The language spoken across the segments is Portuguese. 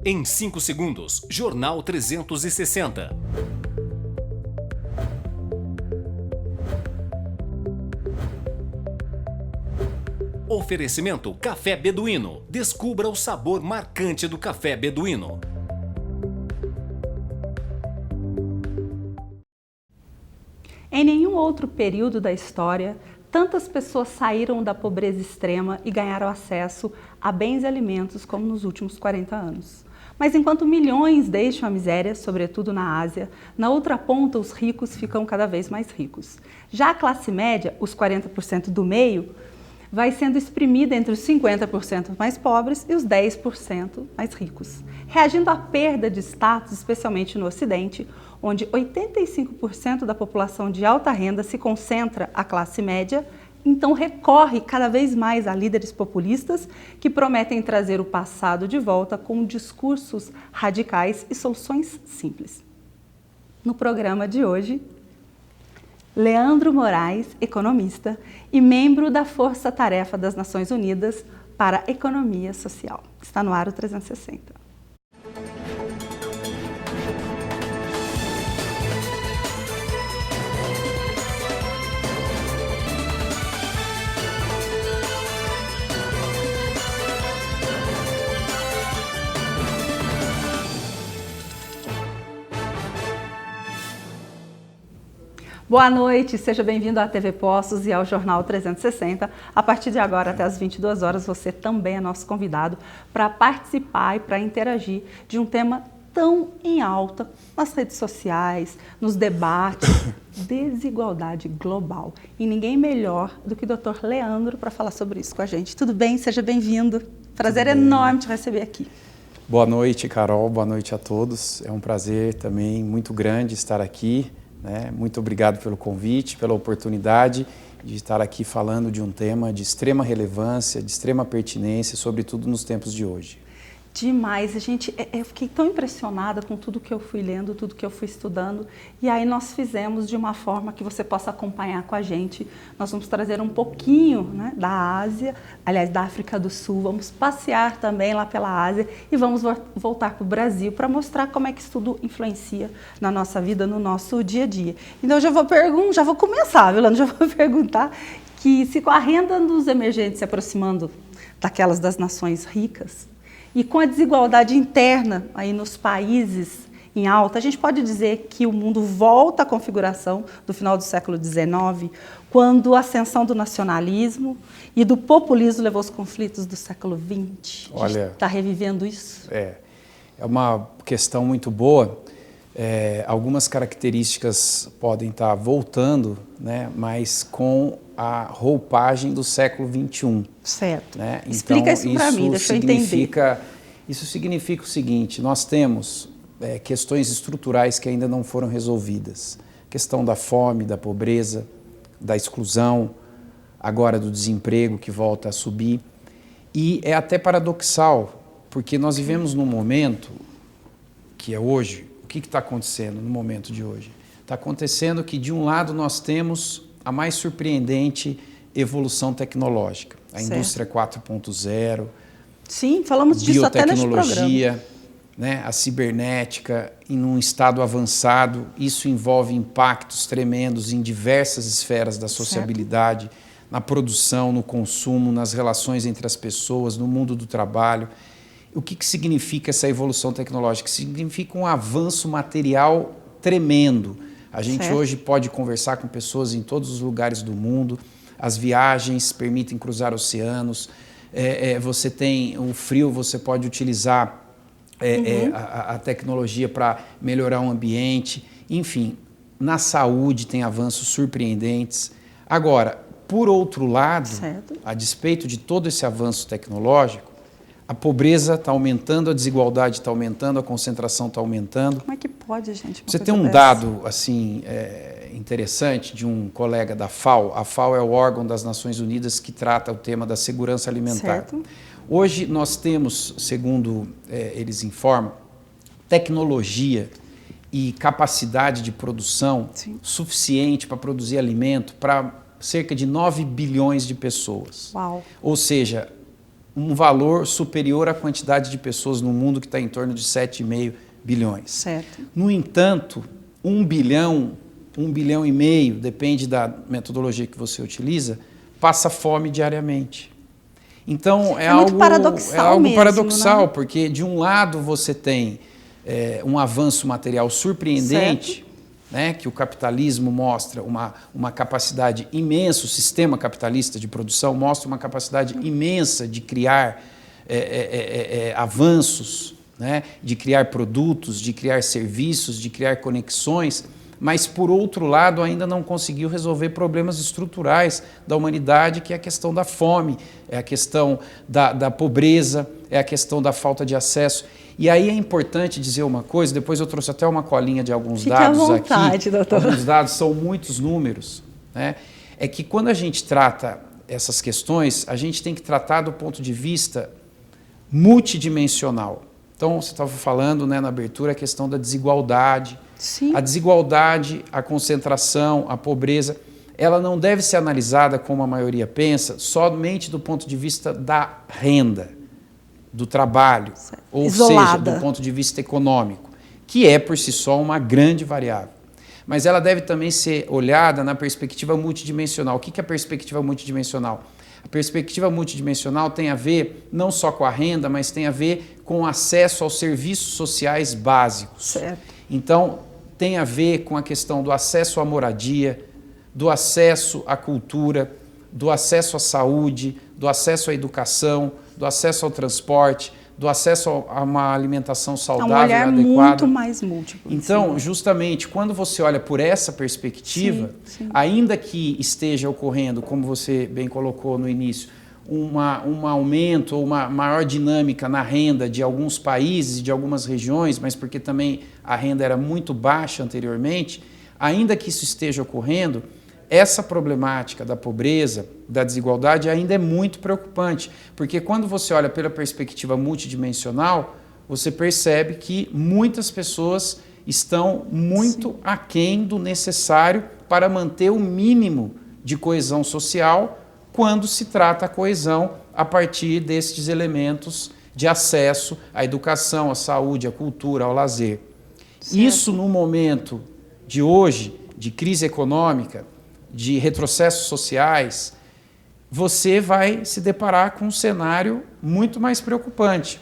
Em 5 segundos, Jornal 360. Oferecimento Café Beduíno. Descubra o sabor marcante do café beduíno. Em nenhum outro período da história, tantas pessoas saíram da pobreza extrema e ganharam acesso a bens e alimentos como nos últimos 40 anos. Mas enquanto milhões deixam a miséria, sobretudo na Ásia, na outra ponta os ricos ficam cada vez mais ricos. Já a classe média, os 40% do meio, vai sendo exprimida entre os 50% mais pobres e os 10% mais ricos. Reagindo à perda de status, especialmente no Ocidente, onde 85% da população de alta renda se concentra à classe média, então recorre cada vez mais a líderes populistas que prometem trazer o passado de volta com discursos radicais e soluções simples. No programa de hoje, Leandro Moraes, economista e membro da Força Tarefa das Nações Unidas para a Economia Social. Está no ar o 360. Boa noite, seja bem-vindo à TV Poços e ao Jornal 360. A partir de agora, até às 22 horas, você também é nosso convidado para participar e para interagir de um tema tão em alta nas redes sociais, nos debates, desigualdade global. E ninguém melhor do que o Dr. Leandro para falar sobre isso com a gente. Tudo bem? Seja bem-vindo. Prazer enorme te receber aqui. Boa noite, Carol. Boa noite a todos. É um prazer também muito grande estar aqui. Muito obrigado pelo convite, pela oportunidade de estar aqui falando de um tema de extrema relevância, de extrema pertinência, sobretudo nos tempos de hoje. Demais, eu fiquei tão impressionada com tudo que eu fui lendo, tudo que eu fui estudando, e aí nós fizemos de uma forma que você possa acompanhar com a gente. Nós vamos trazer um pouquinho da Ásia, aliás, da África do Sul, vamos passear também lá pela Ásia e vamos voltar para o Brasil para mostrar como é que isso tudo influencia na nossa vida, no nosso dia a dia. Então eu já vou começar, viu, Leandro? Já vou perguntar que se com a renda dos emergentes se aproximando daquelas das nações ricas, e com a desigualdade interna aí nos países em alta, a gente pode dizer que o mundo volta à configuração do final do século XIX, quando a ascensão do nacionalismo e do populismo levou os conflitos do século XX. A gente está revivendo isso? É uma questão muito boa. Algumas características podem estar voltando, mas com a roupagem do século XXI. Certo. Então, explica isso para mim, deixa eu entender. Isso significa o seguinte: nós temos questões estruturais que ainda não foram resolvidas. A questão da fome, da pobreza, da exclusão, agora do desemprego que volta a subir. E é até paradoxal, porque nós vivemos num momento que é hoje. O que está acontecendo no momento de hoje? Está acontecendo que, de um lado, nós temos a mais surpreendente evolução tecnológica. A indústria 4.0, sim, falamos disso até neste programa. Biotecnologia, a cibernética, em um estado avançado. Isso envolve impactos tremendos em diversas esferas da sociabilidade, certo, na produção, no consumo, nas relações entre as pessoas, no mundo do trabalho. O que significa essa evolução tecnológica? Significa um avanço material tremendo. A gente hoje pode conversar com pessoas em todos os lugares do mundo, as viagens permitem cruzar oceanos, você tem o frio, você pode utilizar a tecnologia para melhorar o ambiente, enfim, na saúde tem avanços surpreendentes. Agora, por outro lado, certo, a despeito de todo esse avanço tecnológico, a pobreza está aumentando, a desigualdade está aumentando, a concentração está aumentando. Como é que pode, gente? Você tem um dado assim, interessante de um colega da FAO. A FAO é o órgão das Nações Unidas que trata o tema da segurança alimentar. Certo. Hoje nós temos, segundo eles informam, tecnologia e capacidade de produção, sim, suficiente para produzir alimento para cerca de 9 bilhões de pessoas. Uau. Ou seja, um valor superior à quantidade de pessoas no mundo, que está em torno de 7,5 bilhões. Certo. No entanto, 1 bilhão, 1,5 bilhão, depende da metodologia que você utiliza, passa fome diariamente. Então, é algo paradoxal, né? porque de um lado você tem um avanço material surpreendente, né, que o capitalismo mostra uma capacidade imensa, o sistema capitalista de produção mostra uma capacidade imensa de criar avanços, né, de criar produtos, de criar serviços, de criar conexões, mas, por outro lado, ainda não conseguiu resolver problemas estruturais da humanidade, que é a questão da fome, é a questão da pobreza, é a questão da falta de acesso. E aí é importante dizer uma coisa, depois eu trouxe até uma colinha de alguns dados à vontade, aqui. doutor. Alguns dados, são muitos números, né? É que quando a gente trata essas questões, a gente tem que tratar do ponto de vista multidimensional. Então, você estava falando, né, na abertura, a questão da desigualdade. Sim. A desigualdade, a concentração, a pobreza, ela não deve ser analisada, como a maioria pensa, somente do ponto de vista da renda, do trabalho, ou isolada, seja, do ponto de vista econômico, que é por si só uma grande variável. Mas ela deve também ser olhada na perspectiva multidimensional. O que é a perspectiva multidimensional? A perspectiva multidimensional tem a ver não só com a renda, mas tem a ver com o acesso aos serviços sociais básicos. Certo. Então, tem a ver com a questão do acesso à moradia, do acesso à cultura, do acesso à saúde, do acesso à educação, do acesso ao transporte, do acesso a uma alimentação saudável, um olhar adequada. Muito mais múltiplo. Então, justamente, quando você olha por essa perspectiva, sim. ainda que esteja ocorrendo, como você bem colocou no início, um aumento ou uma maior dinâmica na renda de alguns países e de algumas regiões, mas porque também a renda era muito baixa anteriormente, ainda que isso esteja ocorrendo, essa problemática da pobreza, da desigualdade ainda é muito preocupante, porque quando você olha pela perspectiva multidimensional, você percebe que muitas pessoas estão muito aquém do necessário para manter o mínimo de coesão social quando se trata a coesão a partir destes elementos de acesso à educação, à saúde, à cultura, ao lazer. Certo. Isso no momento de hoje, de crise econômica, de retrocessos sociais, você vai se deparar com um cenário muito mais preocupante,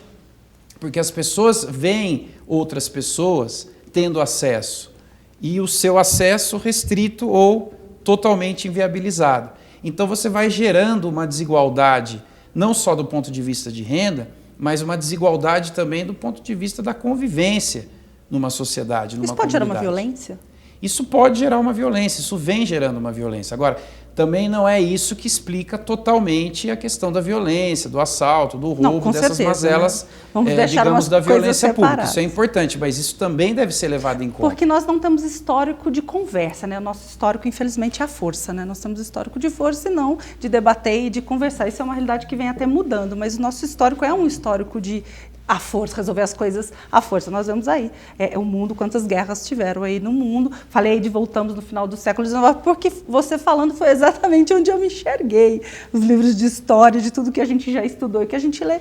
porque as pessoas veem outras pessoas tendo acesso e o seu acesso restrito ou totalmente inviabilizado. Então você vai gerando uma desigualdade, não só do ponto de vista de renda, mas uma desigualdade também do ponto de vista da convivência numa sociedade, numa comunidade. Isso pode gerar uma violência? Isso pode gerar uma violência, isso vem gerando uma violência. Agora, também não é isso que explica totalmente a questão da violência, do assalto, do roubo, dessas mazelas, né? Vamos deixar digamos, da violência pública. Isso é separadas. Importante, mas isso também deve ser levado em conta. Porque nós não temos histórico de conversa, né? O nosso histórico, infelizmente, é a força, né? Nós temos histórico de força e não de debater e de conversar. Isso é uma realidade que vem até mudando, mas o nosso histórico é um histórico de a força, resolver as coisas à força. Nós vemos aí o mundo, quantas guerras tiveram aí no mundo. Falei aí de voltamos no final do século XIX, porque você falando foi exatamente onde eu me enxerguei. Os livros de história, de tudo que a gente já estudou e que a gente lê,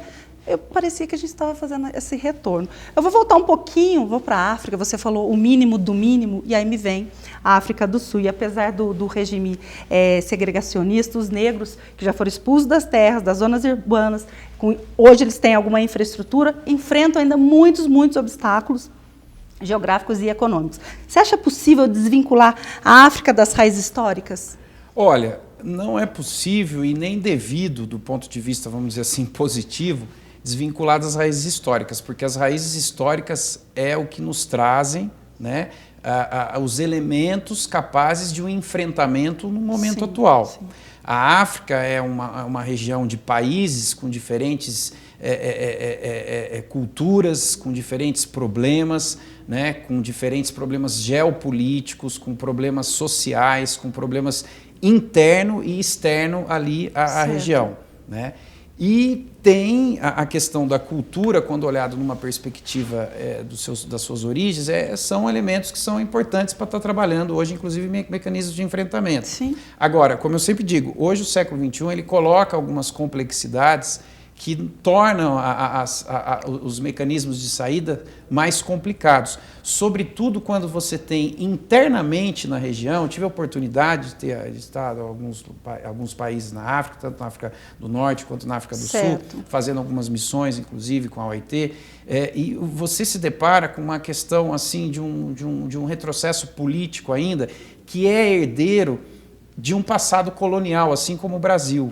parecia que a gente estava fazendo esse retorno. Eu vou voltar um pouquinho, vou para a África, você falou o mínimo do mínimo, e aí me vem a África do Sul. E apesar do regime segregacionista, os negros que já foram expulsos das terras, das zonas urbanas, hoje eles têm alguma infraestrutura, enfrentam ainda muitos obstáculos geográficos e econômicos. Você acha possível desvincular a África das raízes históricas? Olha, não é possível e nem devido, do ponto de vista, vamos dizer assim, positivo, desvincular das raízes históricas, porque as raízes históricas é o que nos trazem, né, os elementos capazes de um enfrentamento no momento atual. Sim. A África é uma região de países com diferentes culturas, com diferentes problemas, né, com diferentes problemas geopolíticos, com problemas sociais, com problemas interno e externo ali à região, né? E tem a questão da cultura, quando olhado numa perspectiva das suas origens, são elementos que são importantes para estar trabalhando hoje, inclusive mecanismos de enfrentamento. Sim. Agora, como eu sempre digo, hoje o século XXI ele coloca algumas complexidades que tornam os mecanismos de saída mais complicados. Sobretudo quando você tem internamente na região, tive a oportunidade de estar em alguns países na África, tanto na África do Norte quanto na África do Sul, fazendo algumas missões, inclusive com a OIT, e você se depara com uma questão assim de um retrocesso político ainda, que é herdeiro de um passado colonial, assim como o Brasil.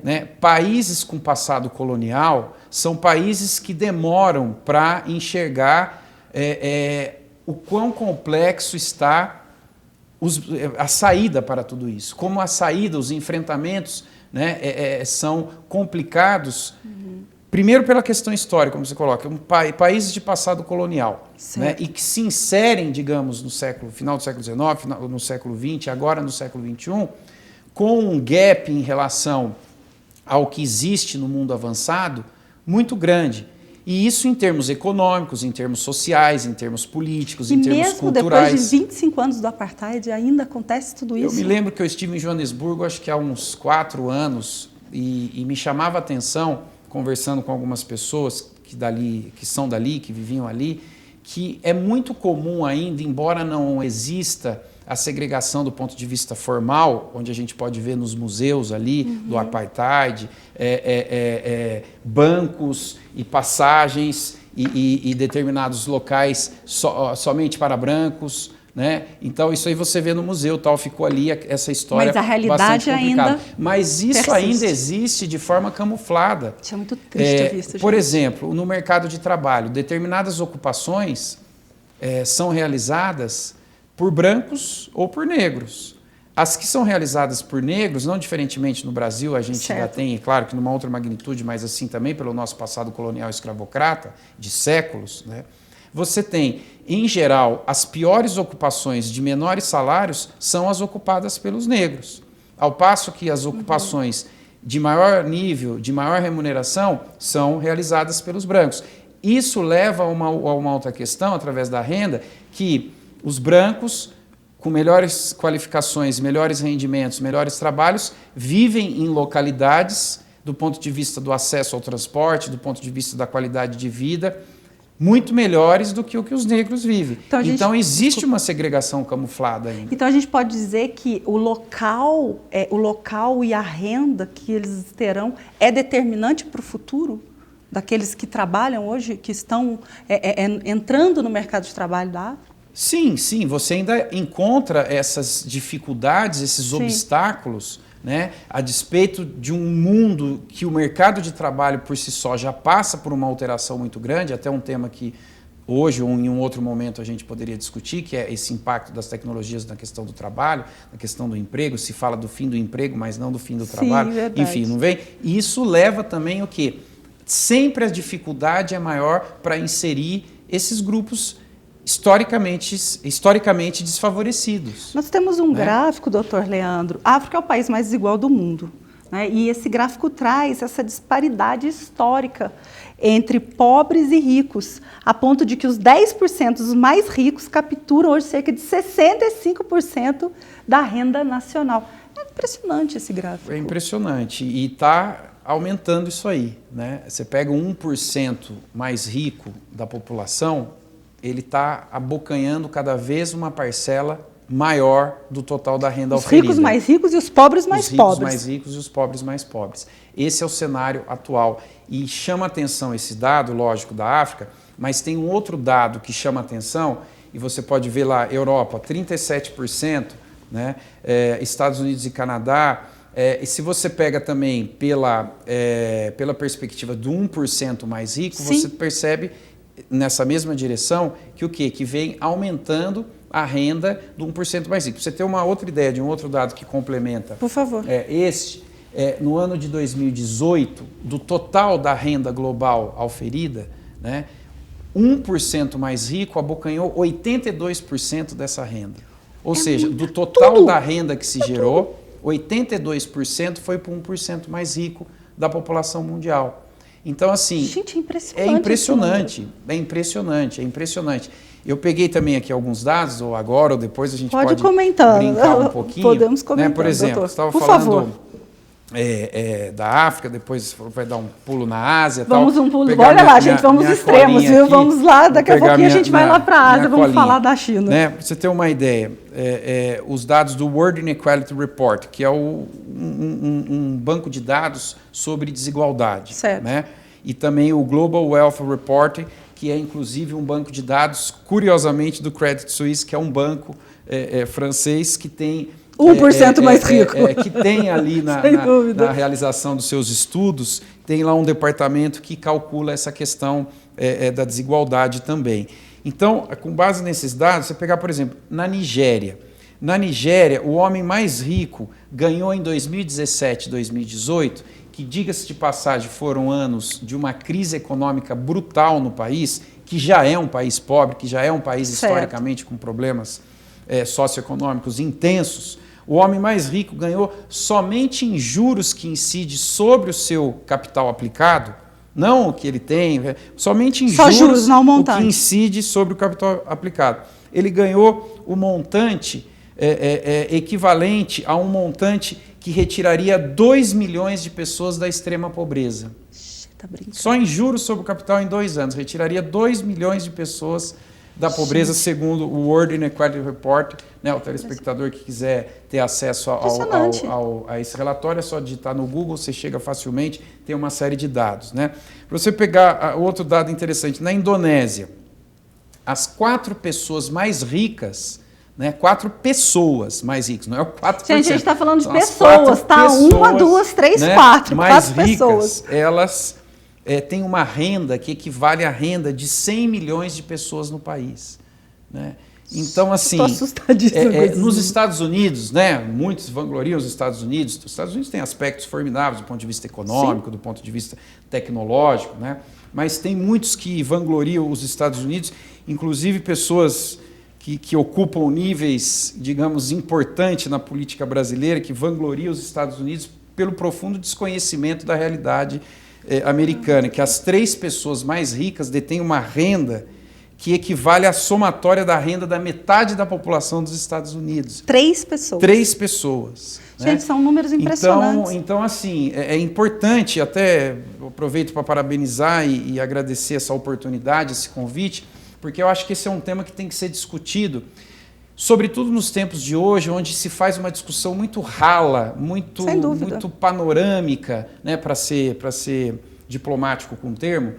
Né? Países com passado colonial são países que demoram para enxergar o quão complexo está a saída para tudo isso. Como a saída, os enfrentamentos, né, são complicados, primeiro pela questão histórica, como você coloca, países de passado colonial, né, e que se inserem, digamos, no final do século XIX, no século XX, agora no século XXI, com um gap em relação ao que existe no mundo avançado muito grande. E isso em termos econômicos, em termos sociais, em termos políticos, em termos culturais. E mesmo depois de 25 anos do apartheid, ainda acontece tudo isso? Eu me lembro que eu estive em Joanesburgo, acho que há uns 4 anos, e me chamava a atenção, conversando com algumas pessoas que são dali, que viviam ali, que é muito comum ainda, embora não exista a segregação do ponto de vista formal, onde a gente pode ver nos museus ali do apartheid, bancos e passagens e determinados locais somente para brancos, né? Então isso aí você vê no museu, tal, ficou ali essa história. Mas a realidade ainda Mas isso persiste. Ainda existe de forma camuflada. Isso é muito triste ouvir isso, por exemplo, no mercado de trabalho, determinadas ocupações são realizadas por brancos ou por negros. As que são realizadas por negros, não diferentemente no Brasil, a gente já tem, claro que numa outra magnitude, mas assim também pelo nosso passado colonial escravocrata, de séculos, né? Você tem, em geral, as piores ocupações de menores salários são as ocupadas pelos negros, ao passo que as ocupações de maior nível, de maior remuneração, são realizadas pelos brancos. Isso leva a uma outra questão, através da renda, que os brancos, com melhores qualificações, melhores rendimentos, melhores trabalhos, vivem em localidades, do ponto de vista do acesso ao transporte, do ponto de vista da qualidade de vida, muito melhores do que o que os negros vivem. Então existe uma segregação camuflada ainda. Então a gente pode dizer que o local e a renda que eles terão é determinante para o futuro daqueles que trabalham hoje, que estão entrando no mercado de trabalho da África? Sim, você ainda encontra essas dificuldades, esses obstáculos, né, a despeito de um mundo que o mercado de trabalho por si só já passa por uma alteração muito grande, até um tema que hoje ou em um outro momento a gente poderia discutir, que é esse impacto das tecnologias na questão do trabalho, na questão do emprego. Se fala do fim do emprego, mas não do fim do trabalho. Verdade. Enfim, não vem? E isso leva também o quê? Sempre a dificuldade é maior para inserir esses grupos historicamente desfavorecidos. Nós temos um gráfico, doutor Leandro. A África é o país mais desigual do mundo, né? E esse gráfico traz essa disparidade histórica entre pobres e ricos, a ponto de que os 10% os mais ricos capturam hoje cerca de 65% da renda nacional. É impressionante esse gráfico. É impressionante e está aumentando isso aí, né? Você pega 1% mais rico da população, ele está abocanhando cada vez uma parcela maior do total da renda oferida. Os ricos mais ricos e os pobres mais pobres. Os ricos mais ricos e os pobres mais pobres. Esse é o cenário atual. E chama atenção esse dado, lógico, da África, mas tem um outro dado que chama atenção, e você pode ver lá, Europa, 37%, né? Estados Unidos e Canadá. E se você pega também pela perspectiva do 1% mais rico, Sim. Você percebe nessa mesma direção que o quê? Que vem aumentando a renda do 1% mais rico. Pra você ter uma outra ideia de um outro dado que complementa. Por favor. No ano de 2018, do total da renda global auferida, né, 1% mais rico abocanhou 82% dessa renda. Ou seja, do total da renda que se gerou, 82% foi para o 1% mais rico da população mundial. Então, assim, gente, é impressionante. Eu peguei também aqui alguns dados, ou agora ou depois a gente pode comentar. brincar um pouquinho. Podemos comentar, né? Por exemplo, doutor. você estava Por falando favor. da África, depois vai dar um pulo na Ásia. Vamos tal. um pulo, Pegar olha lá, gente, vamos extremos, viu? Vamos lá, daqui a pouquinho a gente vai lá para a Ásia, vamos falar da China. Né? Para você ter uma ideia, os dados do World Inequality Report, que é um banco de dados sobre desigualdade. Certo. Né? E também o Global Wealth Report, que é inclusive um banco de dados, curiosamente, do Credit Suisse, que é um banco francês que tem 1% mais rico. Que tem ali na realização dos seus estudos, tem lá um departamento que calcula essa questão da desigualdade também. Então, com base nesses dados, você pegar, por exemplo, na Nigéria. Na Nigéria, o homem mais rico ganhou em 2017 e 2018, que, diga-se de passagem, foram anos de uma crise econômica brutal no país, que já é um país pobre, que já é um país historicamente com problemas socioeconômicos intensos. O homem mais rico ganhou somente em juros que incide sobre o seu capital aplicado, não o que ele tem, somente em juros não o que incide sobre o capital aplicado. Ele ganhou o montante equivalente a um montante que retiraria 2 milhões de pessoas da extrema pobreza. Tá brincando. Só em juros sobre o capital em 2 anos, retiraria 2 milhões de pessoas da pobreza, segundo o World Inequality Report. Né, o telespectador que quiser ter acesso a esse relatório, é só digitar no Google, você chega facilmente, tem uma série de dados. Né? Para você pegar outro dado interessante, na Indonésia, as 4 pessoas mais ricas, né, 4 pessoas mais ricas, não é o 4%. Gente, a gente está falando de pessoas, tá? 1, 2, 3, 4. Mais 4 ricas, pessoas. Elas têm uma renda que equivale à renda de 100 milhões de pessoas no país. Né? Então, assim, estou assustadíssima com isso. Nos Estados Unidos, né, muitos vangloriam os Estados Unidos. Os Estados Unidos têm aspectos formidáveis do ponto de vista econômico, do ponto de vista tecnológico, né? Mas tem muitos que vangloriam os Estados Unidos, inclusive pessoas que ocupam níveis, digamos, importantes na política brasileira, que vangloriam os Estados Unidos pelo profundo desconhecimento da realidade americana, que as 3 pessoas mais ricas detêm uma renda que equivale à somatória da renda da metade da população dos Estados Unidos. 3 pessoas. 3 pessoas. Gente, né? São números impressionantes. Então assim, é importante, até aproveito para parabenizar e agradecer essa oportunidade, esse convite, porque eu acho que esse é um tema que tem que ser discutido, sobretudo nos tempos de hoje, onde se faz uma discussão muito rala, muito panorâmica, né, para ser diplomático com o termo,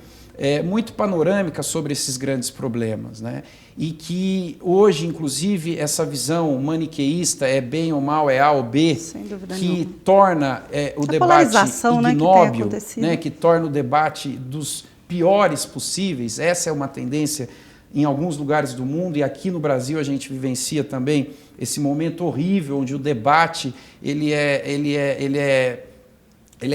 muito panorâmica sobre esses grandes problemas, né? E que hoje, inclusive, essa visão maniqueísta, é bem ou mal, é A ou B, que torna o debate ignóbil, né, que torna o debate dos piores possíveis. Essa é uma tendência em alguns lugares do mundo, e aqui no Brasil a gente vivencia também esse momento horrível onde o debate ele é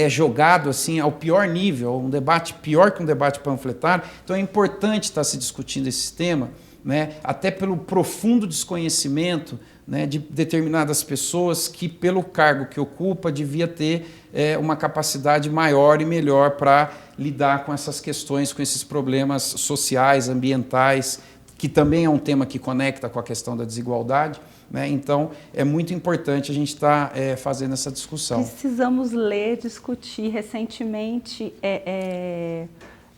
jogado assim ao pior nível, um debate pior que um debate panfletário. Então é importante estar se discutindo esse tema, né, até pelo profundo desconhecimento, né, de determinadas pessoas que, pelo cargo que ocupa, devia ter uma capacidade maior e melhor para lidar com essas questões, com esses problemas sociais, ambientais, que também é um tema que conecta com a questão da desigualdade. Né? Então, é muito importante a gente estar fazendo essa discussão. Precisamos ler, discutir. Recentemente,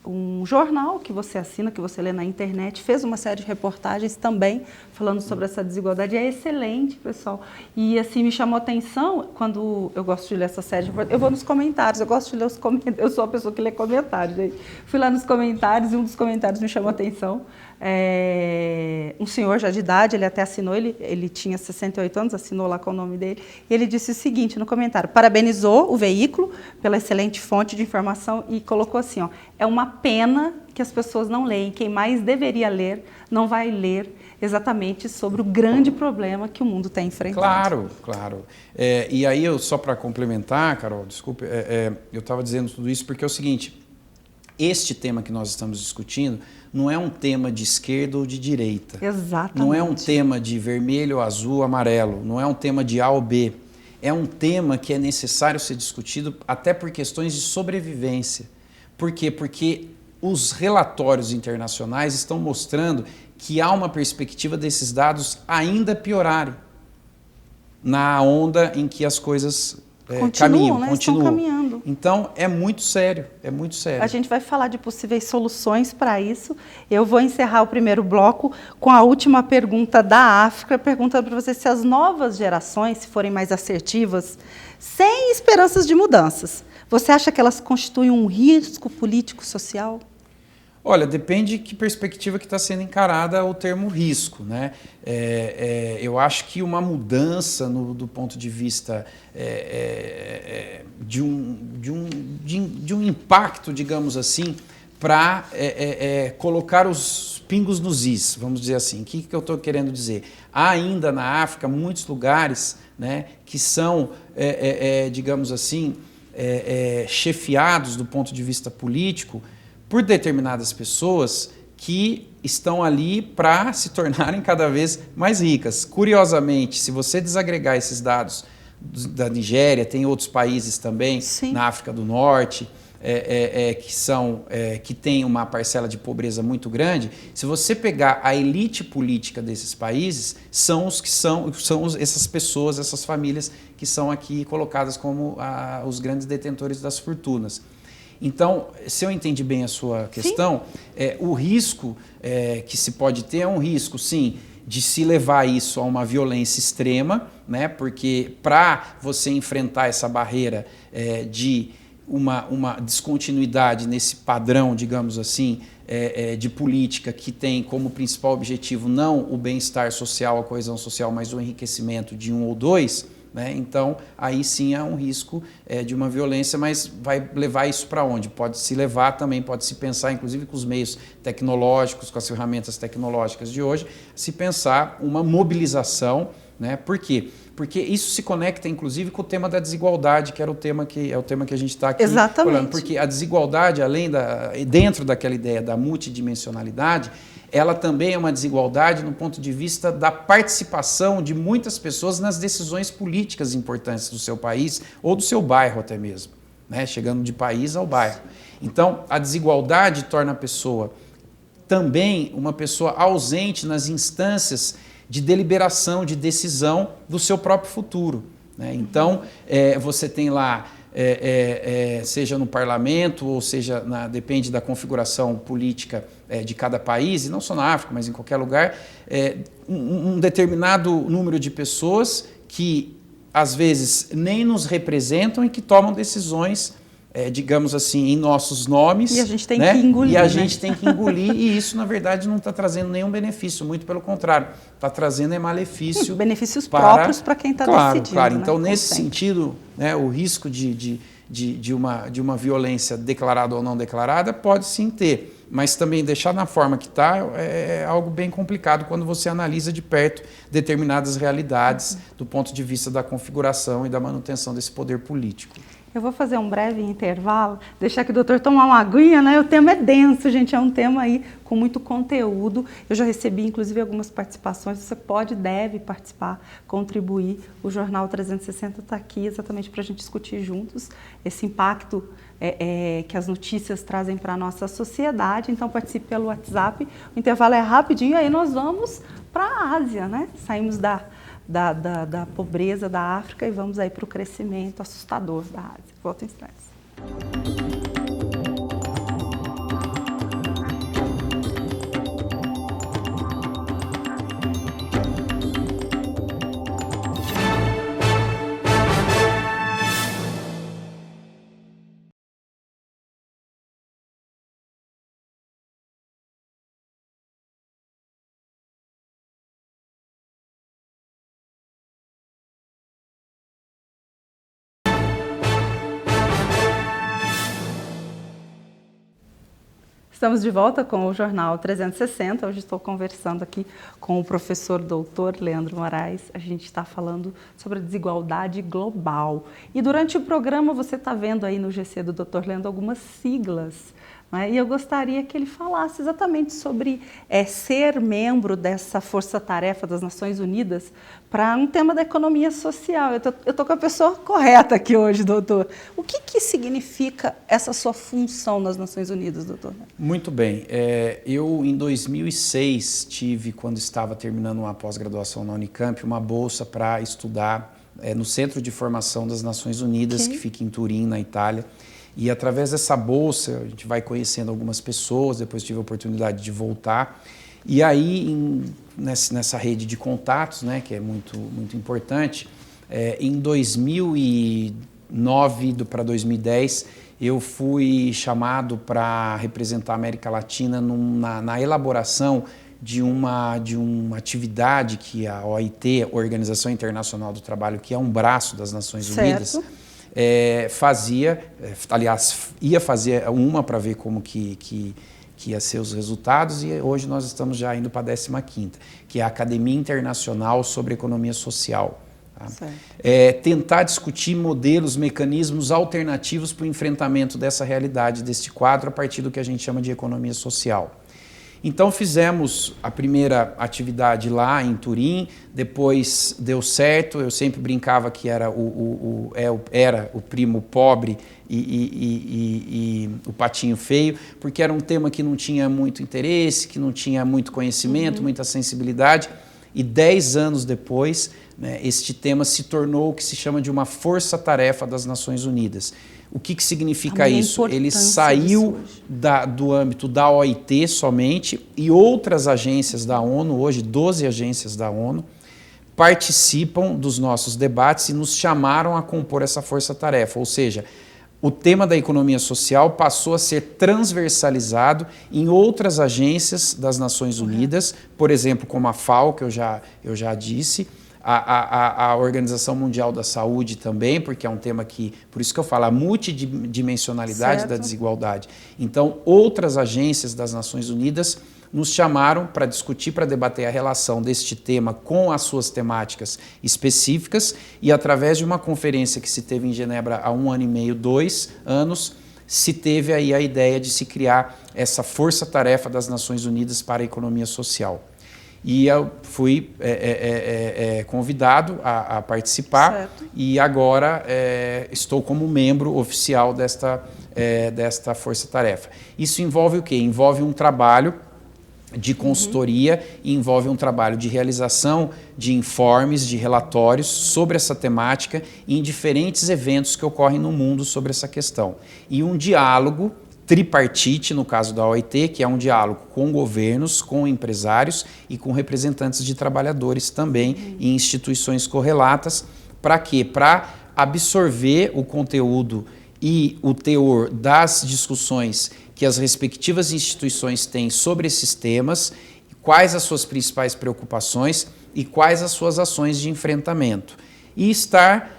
um jornal que você assina, que você lê na internet, fez uma série de reportagens também falando sobre essa desigualdade. É excelente, pessoal. E assim, me chamou a atenção, quando eu gosto de ler essa série de reportagens, eu vou nos comentários, eu gosto de ler os comentários, eu sou a pessoa que lê comentários. Gente. Fui lá nos comentários e um dos comentários me chamou a atenção. Um senhor já de idade, ele até assinou, ele tinha 68 anos, assinou lá com o nome dele, e ele disse o seguinte no comentário: parabenizou o veículo pela excelente fonte de informação e colocou assim, ó, é uma pena que as pessoas não leem, quem mais deveria ler não vai ler exatamente sobre o grande problema que o mundo está enfrentando. Claro. E aí, só para complementar, Carol, desculpe, eu estava dizendo tudo isso porque é o seguinte, este tema que nós estamos discutindo não é um tema de esquerda ou de direita. Exatamente. Não é um tema de vermelho, azul, amarelo. Não é um tema de A ou B. É um tema que é necessário ser discutido até por questões de sobrevivência. Por quê? Porque os relatórios internacionais estão mostrando que há uma perspectiva desses dados ainda piorarem na onda em que as coisas continuam, né? Estão caminhando. Então, é muito sério, é muito sério. A gente vai falar de possíveis soluções para isso. Eu vou encerrar o primeiro bloco com a última pergunta da África, perguntando para você se as novas gerações, se forem mais assertivas, sem esperanças de mudanças, você acha que elas constituem um risco político-social? Olha, depende de que perspectiva que está sendo encarada o termo risco, né? Eu acho que uma mudança do ponto de vista de um impacto, digamos assim, para colocar os pingos nos is, vamos dizer assim. O que eu estou querendo dizer? Há ainda na África muitos lugares, né, que são, digamos assim, chefiados do ponto de vista político por determinadas pessoas que estão ali para se tornarem cada vez mais ricas. Curiosamente, se você desagregar esses dados da Nigéria, tem outros países também, sim, na África do Norte, que tem uma parcela de pobreza muito grande. Se você pegar a elite política desses países, são essas pessoas, essas famílias que são aqui colocadas como os grandes detentores das fortunas. Então, se eu entendi bem a sua questão, o risco que se pode ter é um risco, sim, de se levar isso a uma violência extrema, né? Porque para você enfrentar essa barreira de uma descontinuidade nesse padrão, digamos assim, de política que tem como principal objetivo não o bem-estar social, a coesão social, mas o enriquecimento de um ou dois, né? Então, aí sim há um risco de uma violência, mas vai levar isso para onde? Pode se levar também, pode se pensar, inclusive com os meios tecnológicos, com as ferramentas tecnológicas de hoje, se pensar uma mobilização, né? Por quê? Porque isso se conecta, inclusive, com o tema da desigualdade, que era o tema que a gente está aqui falando. Porque a desigualdade, dentro daquela ideia da multidimensionalidade, ela também é uma desigualdade no ponto de vista da participação de muitas pessoas nas decisões políticas importantes do seu país ou do seu bairro até mesmo, né? Chegando de país ao bairro. Então, a desigualdade torna a pessoa também uma pessoa ausente nas instâncias de deliberação, de decisão do seu próprio futuro, né? Então, você tem lá, seja no parlamento, ou seja, depende da configuração política de cada país, e não só na África, mas em qualquer lugar, um determinado número de pessoas que, às vezes, nem nos representam e que tomam decisões, digamos assim, em nossos nomes. E a gente tem, né? que engolir. E a gente tem que engolir, e isso, na verdade, não está trazendo nenhum benefício, muito pelo contrário, está trazendo malefício. Benefícios próprios para quem está decidindo. Claro, né? Então, nesse sentido, né, o risco de uma violência declarada ou não declarada pode sim ter, mas também deixar na forma que está é algo bem complicado quando você analisa de perto determinadas realidades do ponto de vista da configuração e da manutenção desse poder político. Eu vou fazer um breve intervalo, deixar que o doutor tomar uma aguinha, né? O tema é denso, gente, é um tema aí com muito conteúdo. Eu já recebi, inclusive, algumas participações. Você deve participar, contribuir. O Jornal 360 está aqui exatamente para a gente discutir juntos esse impacto que as notícias trazem para a nossa sociedade. Então, participe pelo WhatsApp. O intervalo é rapidinho, aí nós vamos para a Ásia, né? Saímos da pobreza da África e vamos aí para o crescimento assustador da Ásia. Volto em instantes. Estamos de volta com o Jornal 360. Hoje estou conversando aqui com o professor doutor Leandro Moraes. A gente está falando sobre a desigualdade global. E durante o programa você está vendo aí no GC do Dr. Leandro algumas siglas, né? E eu gostaria que ele falasse exatamente sobre ser membro dessa força-tarefa das Nações Unidas para um tema da economia social. Eu estou com a pessoa correta aqui hoje, doutor. O que significa essa sua função nas Nações Unidas, doutor? Muito bem. Eu, em 2006, tive, quando estava terminando uma pós-graduação na Unicamp, uma bolsa para estudar no Centro de Formação das Nações Unidas, que fica em Turim, na Itália. E através dessa bolsa, a gente vai conhecendo algumas pessoas, depois tive a oportunidade de voltar. E aí, nessa rede de contatos, né, que é muito, muito importante, em 2009 para 2010, eu fui chamado para representar a América Latina na elaboração de uma atividade que a OIT, Organização Internacional do Trabalho, que é um braço das Nações Unidas, ia fazer uma para ver como que ia ser os resultados, e hoje nós estamos já indo para a 15ª, que é a Academia Internacional sobre Economia Social. Tá? Tentar discutir modelos, mecanismos alternativos para o enfrentamento dessa realidade, deste quadro, a partir do que a gente chama de economia social. Então fizemos a primeira atividade lá em Turim, depois deu certo, eu sempre brincava que era o primo pobre e o patinho feio, porque era um tema que não tinha muito interesse, que não tinha muito conhecimento, muita sensibilidade, e 10 anos depois, né, este tema se tornou o que se chama de uma força-tarefa das Nações Unidas. O que significa isso? Ele saiu do âmbito da OIT somente, e outras agências da ONU, hoje 12 agências da ONU, participam dos nossos debates e nos chamaram a compor essa força-tarefa. Ou seja, o tema da economia social passou a ser transversalizado em outras agências das Nações Unidas, por exemplo, como a FAO, que eu já disse, a Organização Mundial da Saúde também, porque é um tema que, por isso que eu falo, a multidimensionalidade da desigualdade. Então, outras agências das Nações Unidas nos chamaram para discutir, para debater a relação deste tema com as suas temáticas específicas, e através de uma conferência que se teve em Genebra há 1 ano e meio, 2 anos, se teve aí a ideia de se criar essa força-tarefa das Nações Unidas para a economia social. E eu fui convidado a participar, e agora estou como membro oficial desta força-tarefa. Isso envolve o quê? Envolve um trabalho de consultoria e envolve um trabalho de realização de informes, de relatórios sobre essa temática em diferentes eventos que ocorrem no mundo sobre essa questão. E um diálogo tripartite, no caso da OIT, que é um diálogo com governos, com empresários e com representantes de trabalhadores também em instituições correlatas. Para quê? Para absorver o conteúdo e o teor das discussões que as respectivas instituições têm sobre esses temas, quais as suas principais preocupações e quais as suas ações de enfrentamento. E estar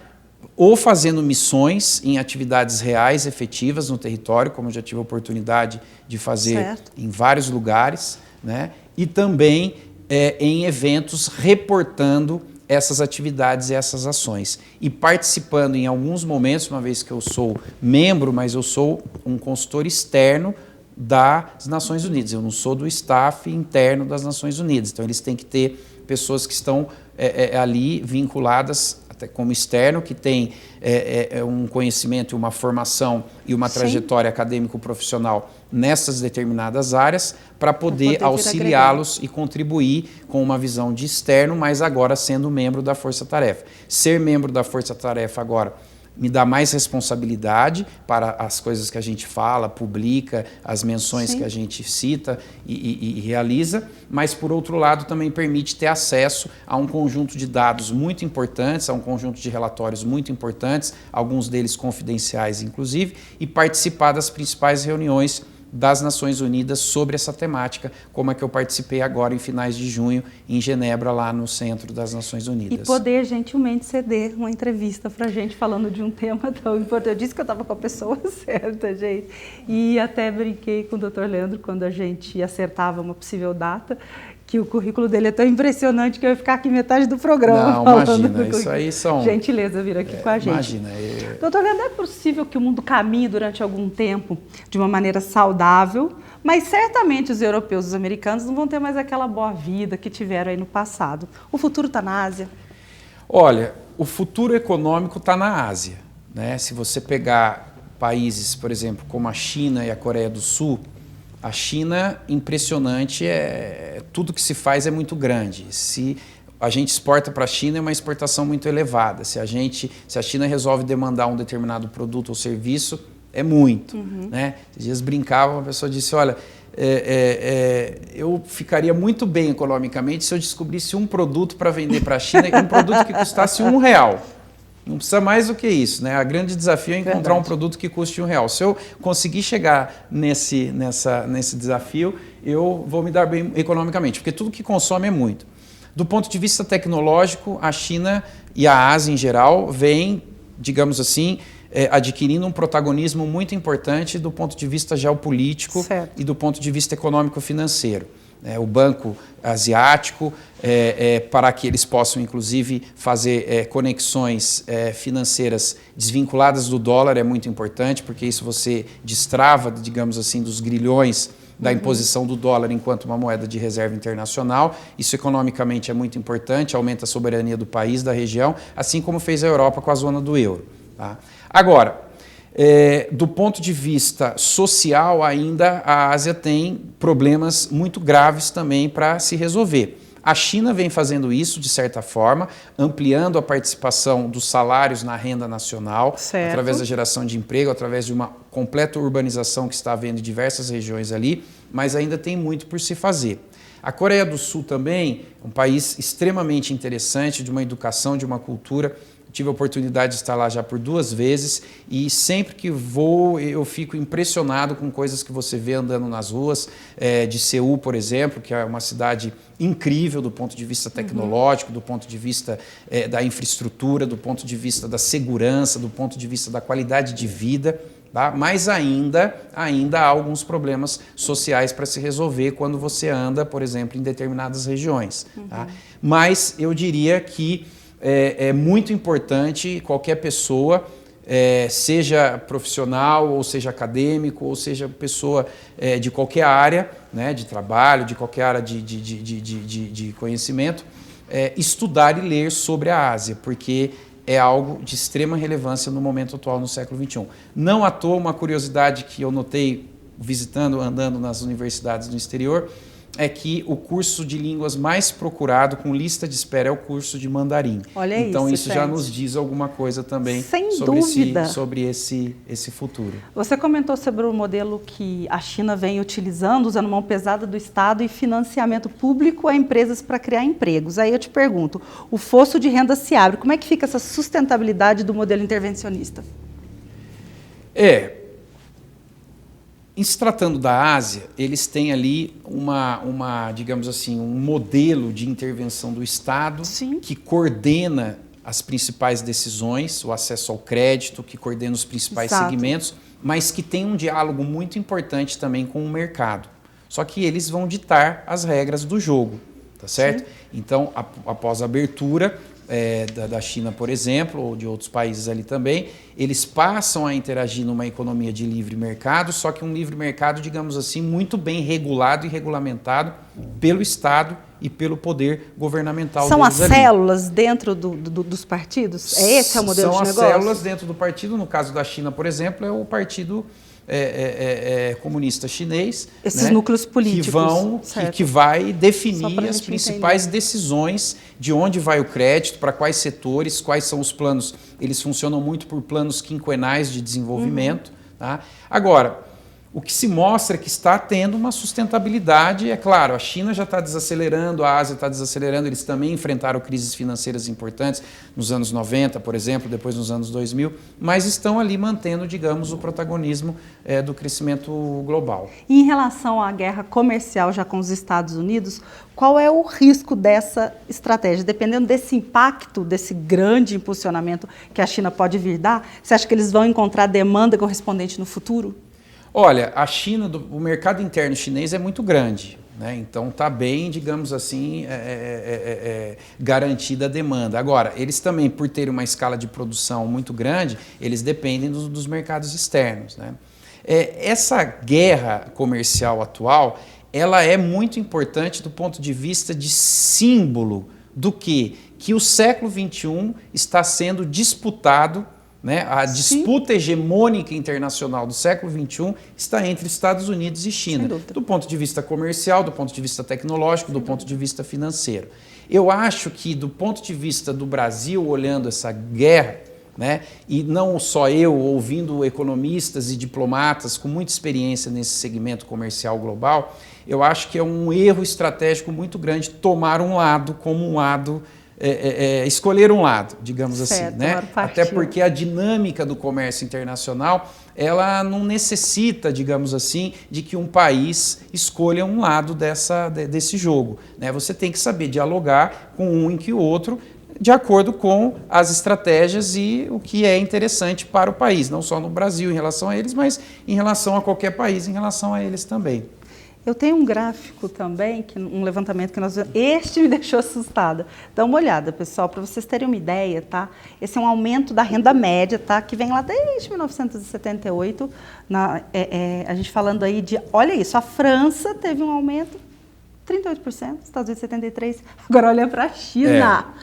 ou fazendo missões em atividades reais, efetivas no território, como eu já tive a oportunidade de fazer em vários lugares, né? E também em eventos reportando essas atividades e essas ações. E participando em alguns momentos, uma vez que eu sou membro, mas eu sou um consultor externo das Nações Unidas, eu não sou do staff interno das Nações Unidas, então eles têm que ter pessoas que estão ali vinculadas como externo, que tem um conhecimento, uma formação e uma trajetória acadêmico-profissional nessas determinadas áreas, para poder auxiliá-los e contribuir com uma visão de externo, mas agora sendo membro da Força-Tarefa. Ser membro da Força-Tarefa agora me dá mais responsabilidade para as coisas que a gente fala, publica, as menções que a gente cita e realiza, mas, por outro lado, também permite ter acesso a um conjunto de dados muito importantes, a um conjunto de relatórios muito importantes, alguns deles confidenciais, inclusive, e participar das principais reuniões das Nações Unidas sobre essa temática, como é que eu participei agora em finais de junho em Genebra, lá no Centro das Nações Unidas. E poder gentilmente ceder uma entrevista para a gente falando de um tema tão importante. Eu disse que eu estava com a pessoa certa, gente. E até brinquei com o Dr. Leandro quando a gente acertava uma possível data, que o currículo dele é tão impressionante que eu ia ficar aqui metade do programa. Não, imagina, isso aí são... Gentileza vir aqui com a gente. Imagina. Doutor Leandro, é possível que o mundo caminhe durante algum tempo de uma maneira saudável, mas certamente os europeus e os americanos não vão ter mais aquela boa vida que tiveram aí no passado. O futuro está na Ásia? Olha, o futuro econômico está na Ásia, né? Se você pegar países, por exemplo, como a China e a Coreia do Sul, a China, impressionante, tudo que se faz é muito grande. a gente exporta para a China é uma exportação muito elevada. Se a China resolve demandar um determinado produto ou serviço, é muito. Né? Esses dias brincava, uma pessoa disse, olha, eu ficaria muito bem economicamente se eu descobrisse um produto para vender para a China, um produto que custasse R$1. Não precisa mais do que isso, né? O grande desafio é encontrar um produto que custe R$1. Se eu conseguir chegar nesse desafio, eu vou me dar bem economicamente, porque tudo que consome é muito. Do ponto de vista tecnológico, a China e a Ásia em geral vêm, digamos assim, adquirindo um protagonismo muito importante do ponto de vista geopolítico e do ponto de vista econômico-financeiro. O Banco Asiático, para que eles possam, inclusive, fazer conexões financeiras desvinculadas do dólar é muito importante, porque isso você destrava, digamos assim, dos grilhões da imposição do dólar enquanto uma moeda de reserva internacional. Isso economicamente é muito importante, aumenta a soberania do país, da região, assim como fez a Europa com a zona do euro. Tá? Agora, do ponto de vista social, ainda a Ásia tem problemas muito graves também para se resolver. A China vem fazendo isso, de certa forma, ampliando a participação dos salários na renda nacional, através da geração de emprego, através de uma completa urbanização que está havendo em diversas regiões ali, mas ainda tem muito por se fazer. A Coreia do Sul também é um país extremamente interessante, de uma educação, de uma cultura. Tive a oportunidade de estar lá já por 2 vezes e sempre que vou eu fico impressionado com coisas que você vê andando nas ruas de Seul, por exemplo, que é uma cidade incrível do ponto de vista tecnológico, do ponto de vista da infraestrutura, do ponto de vista da segurança, do ponto de vista da qualidade de vida. Tá? Mas ainda há alguns problemas sociais para se resolver quando você anda, por exemplo, em determinadas regiões. Tá? Mas eu diria que é muito importante qualquer pessoa, seja profissional, ou seja acadêmico, ou seja pessoa de qualquer área, né, de trabalho, de qualquer área de conhecimento, estudar e ler sobre a Ásia, porque é algo de extrema relevância no momento atual, no século XXI. Não à toa, uma curiosidade que eu notei visitando, andando nas universidades do exterior, é que o curso de línguas mais procurado, com lista de espera, é o curso de mandarim. Olha então isso já nos diz alguma coisa também sobre esse futuro. Você comentou sobre o modelo que a China vem utilizando, usando mão pesada do Estado e financiamento público a empresas para criar empregos. Aí eu te pergunto, o fosso de renda se abre, como é que fica essa sustentabilidade do modelo intervencionista? Em se tratando da Ásia, eles têm ali digamos assim, um modelo de intervenção do Estado que coordena as principais decisões, o acesso ao crédito, que coordena os principais segmentos, mas que tem um diálogo muito importante também com o mercado. Só que eles vão ditar as regras do jogo, tá certo? Então, após a abertura da China, por exemplo, ou de outros países ali também, eles passam a interagir numa economia de livre mercado, só que um livre mercado, digamos assim, muito bem regulado e regulamentado pelo Estado e pelo poder governamental deles ali. São as células dentro dos partidos? Esse é o modelo de negócio? São as células dentro do partido. No caso da China, por exemplo, é o partido comunista chinês. Esses núcleos políticos. Que vai definir as principais decisões de onde vai o crédito, para quais setores, quais são os planos. Eles funcionam muito por planos quinquenais de desenvolvimento. Tá? Agora, o que se mostra é que está tendo uma sustentabilidade. É claro, a China já está desacelerando, a Ásia está desacelerando, eles também enfrentaram crises financeiras importantes nos anos 90, por exemplo, depois nos anos 2000, mas estão ali mantendo, digamos, o protagonismo do crescimento global. E em relação à guerra comercial já com os Estados Unidos, qual é o risco dessa estratégia? Dependendo desse impacto, desse grande impulsionamento que a China pode vir dar, você acha que eles vão encontrar demanda correspondente no futuro? Olha, a China, o mercado interno chinês é muito grande, né? Então está bem, digamos assim, garantida a demanda. Agora, eles também, por terem uma escala de produção muito grande, eles dependem dos mercados externos, né? Essa guerra comercial atual, ela é muito importante do ponto de vista de símbolo do que o século XXI está sendo disputado né? A disputa hegemônica internacional do século XXI está entre Estados Unidos e China, do ponto de vista comercial, do ponto de vista tecnológico, do ponto de vista financeiro. Eu acho que, do ponto de vista do Brasil, olhando essa guerra, né, e não só eu, ouvindo economistas e diplomatas com muita experiência nesse segmento comercial global, eu acho que é um erro estratégico muito grande tomar um lado como um lado, escolher um lado, digamos certo, assim, né? Até porque a dinâmica do comércio internacional, ela não necessita, digamos assim, de que um país escolha um lado desse jogo, né? Você tem que saber dialogar com um em que o outro, de acordo com as estratégias e o que é interessante para o país, não só no Brasil em relação a eles, mas em relação a qualquer país em relação a eles também. Eu tenho um gráfico também, um levantamento que nós... Este me deixou assustada. Dá uma olhada, pessoal, para vocês terem uma ideia, tá? Esse é um aumento da renda média, tá? Que vem lá desde 1978. A gente falando aí de... Olha isso, a França teve um aumento 38%, Estados Unidos 73%. Agora olha para a China,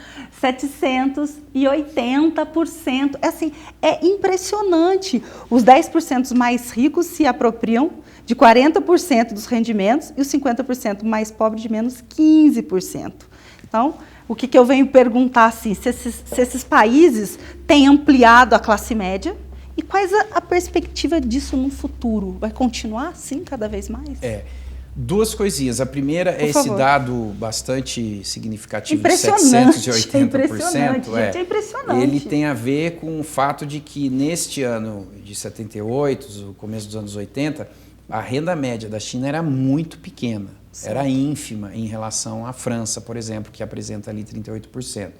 780%. Assim, é impressionante. Os 10% mais ricos se apropriam de 40% dos rendimentos e os 50% mais pobres de menos 15%. Então, o que eu venho perguntar, assim, se esses países têm ampliado a classe média e quais a perspectiva disso no futuro? Vai continuar assim cada vez mais? Duas coisinhas. A primeira é esse dado bastante significativo de 780%. É impressionante, gente, é impressionante. Ele tem a ver com o fato de que neste ano de 78, o começo dos anos 80, a renda média da China era muito pequena, era ínfima em relação à França, por exemplo, que apresenta ali 38%.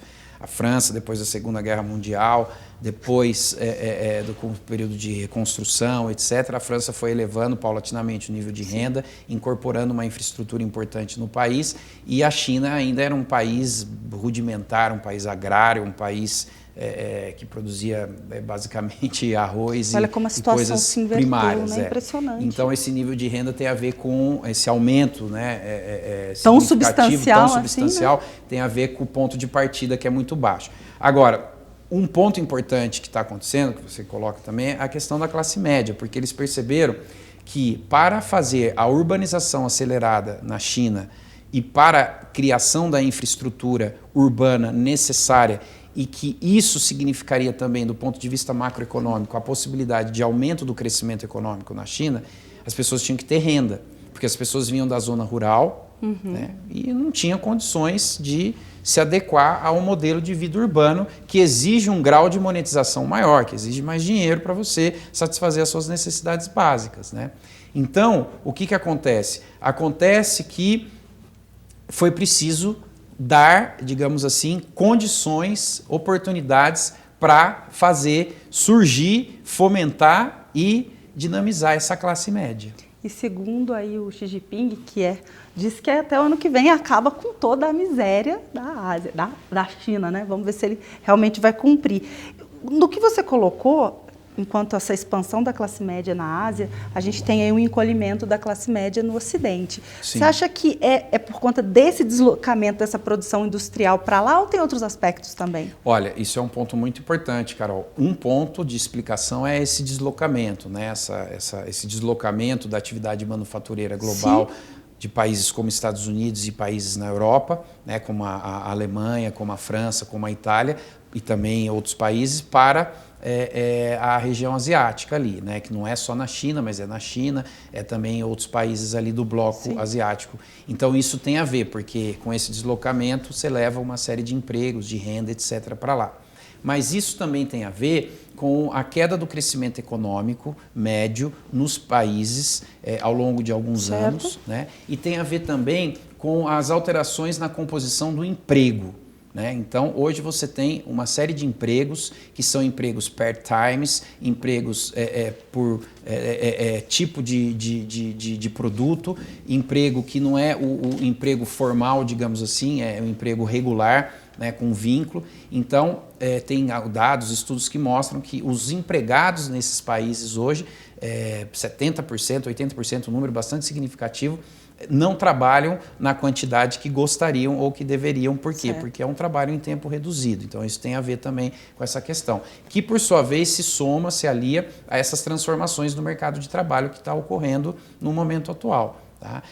A França, depois da Segunda Guerra Mundial, depois do período de reconstrução, etc., a França foi elevando paulatinamente o nível de renda, incorporando uma infraestrutura importante no país, e a China ainda era um país rudimentar, um país agrário, um país que produzia basicamente arroz e coisas se inverteu, primárias. Né? Impressionante. Então, esse nível de renda tem a ver com esse aumento, né, tão substancial, assim, né? Tem a ver com o ponto de partida, que é muito baixo. Agora, um ponto importante que está acontecendo, que você coloca também, é a questão da classe média, porque eles perceberam que para fazer a urbanização acelerada na China e para a criação da infraestrutura urbana necessária, e que isso significaria também, do ponto de vista macroeconômico, a possibilidade de aumento do crescimento econômico na China, as pessoas tinham que ter renda, porque as pessoas vinham da zona rural, né, e não tinham condições de se adequar a um modelo de vida urbano que exige um grau de monetização maior, que exige mais dinheiro para você satisfazer as suas necessidades básicas, né? Então, o que acontece? Acontece que foi preciso dar, digamos assim, condições, oportunidades para fazer surgir, fomentar e dinamizar essa classe média. E segundo aí o Xi Jinping, diz que até o ano que vem acaba com toda a miséria da Ásia, da China, né? Vamos ver se ele realmente vai cumprir. No que você colocou, enquanto essa expansão da classe média na Ásia, a gente tem aí um encolhimento da classe média no Ocidente. Sim. Você acha que é por conta desse deslocamento dessa produção industrial para lá ou tem outros aspectos também? Olha, isso é um ponto muito importante, Carol. Um ponto de explicação é esse deslocamento, né? Esse deslocamento da atividade manufatureira global. Sim. De países como Estados Unidos e países na Europa, né, como a Alemanha, como a França, como a Itália e também outros países, para a região asiática ali, né, que não é só na China, mas é na China, é também em outros países ali do bloco Sim. asiático. Então isso tem a ver, porque com esse deslocamento você leva uma série de empregos, de renda, etc. para lá. Mas isso também tem a ver com a queda do crescimento econômico médio nos países ao longo de alguns anos, né? E tem a ver também com as alterações na composição do emprego, né? Então, hoje você tem uma série de empregos que são empregos part-times, empregos por tipo de produto, emprego que não é o emprego formal, digamos assim, é um emprego regular, né, com vínculo. Então, tem dados, estudos que mostram que os empregados nesses países hoje, 70%, 80%, um número bastante significativo, não trabalham na quantidade que gostariam ou que deveriam. Por quê? Certo. Porque é um trabalho em tempo reduzido. Então, isso tem a ver também com essa questão, que, por sua vez, se alia a essas transformações no mercado de trabalho que está ocorrendo no momento atual. Tá?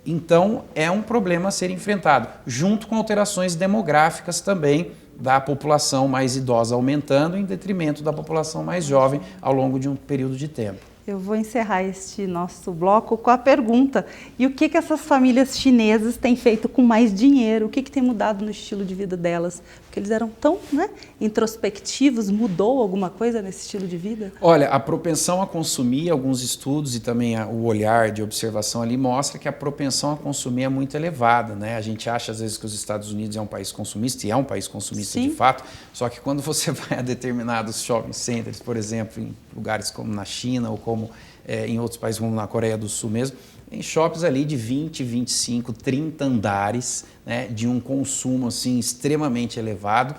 Então, é um problema a ser enfrentado, junto com alterações demográficas também, da população mais idosa aumentando em detrimento da população mais jovem ao longo de um período de tempo. Eu vou encerrar este nosso bloco com a pergunta: e o que essas famílias chinesas têm feito com mais dinheiro? O que tem mudado no estilo de vida delas? Porque eles eram tão, né, introspectivos, mudou alguma coisa nesse estilo de vida? Olha, a propensão a consumir, alguns estudos e também o olhar de observação ali mostra que a propensão a consumir é muito elevada, né? A gente acha às vezes que os Estados Unidos é um país consumista, e é um país consumista Sim. de fato, só que quando você vai a determinados shopping centers, por exemplo, em lugares como na China ou como em outros países, como na Coreia do Sul mesmo, em shoppings ali de 20, 25, 30 andares, né, de um consumo assim extremamente elevado,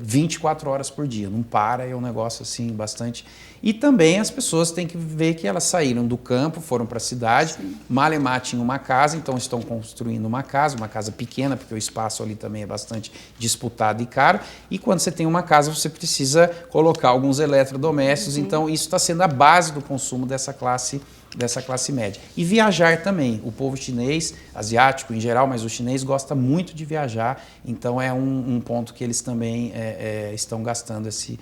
24 horas por dia, não para, é um negócio assim bastante... E também as pessoas têm que ver que elas saíram do campo, foram para a cidade, malemate em uma casa, então estão construindo uma casa pequena, porque o espaço ali também é bastante disputado e caro, e quando você tem uma casa você precisa colocar alguns eletrodomésticos, então isso está sendo a base do consumo dessa classe média. E viajar também. O povo chinês, asiático em geral, mas o chinês gosta muito de viajar, então é um ponto que eles também estão gastando esse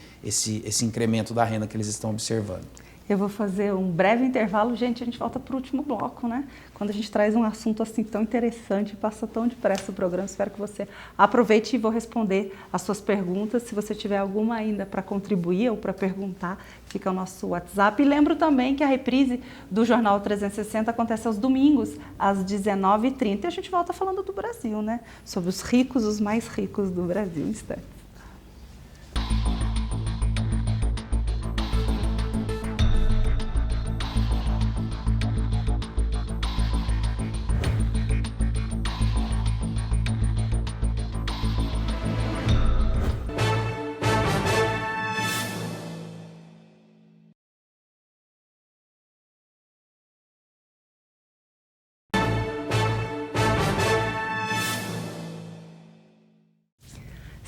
incremento da renda que eles estão observando. Eu vou fazer um breve intervalo, gente, a gente volta para o último bloco, né? Quando a gente traz um assunto assim tão interessante, passa tão depressa o programa, espero que você aproveite e vou responder as suas perguntas. Se você tiver alguma ainda para contribuir ou para perguntar, fica o nosso WhatsApp. E lembro também que a reprise do Jornal 360 acontece aos domingos, às 19h30. E a gente volta falando do Brasil, né? Sobre os ricos, os mais ricos do Brasil, em instantes.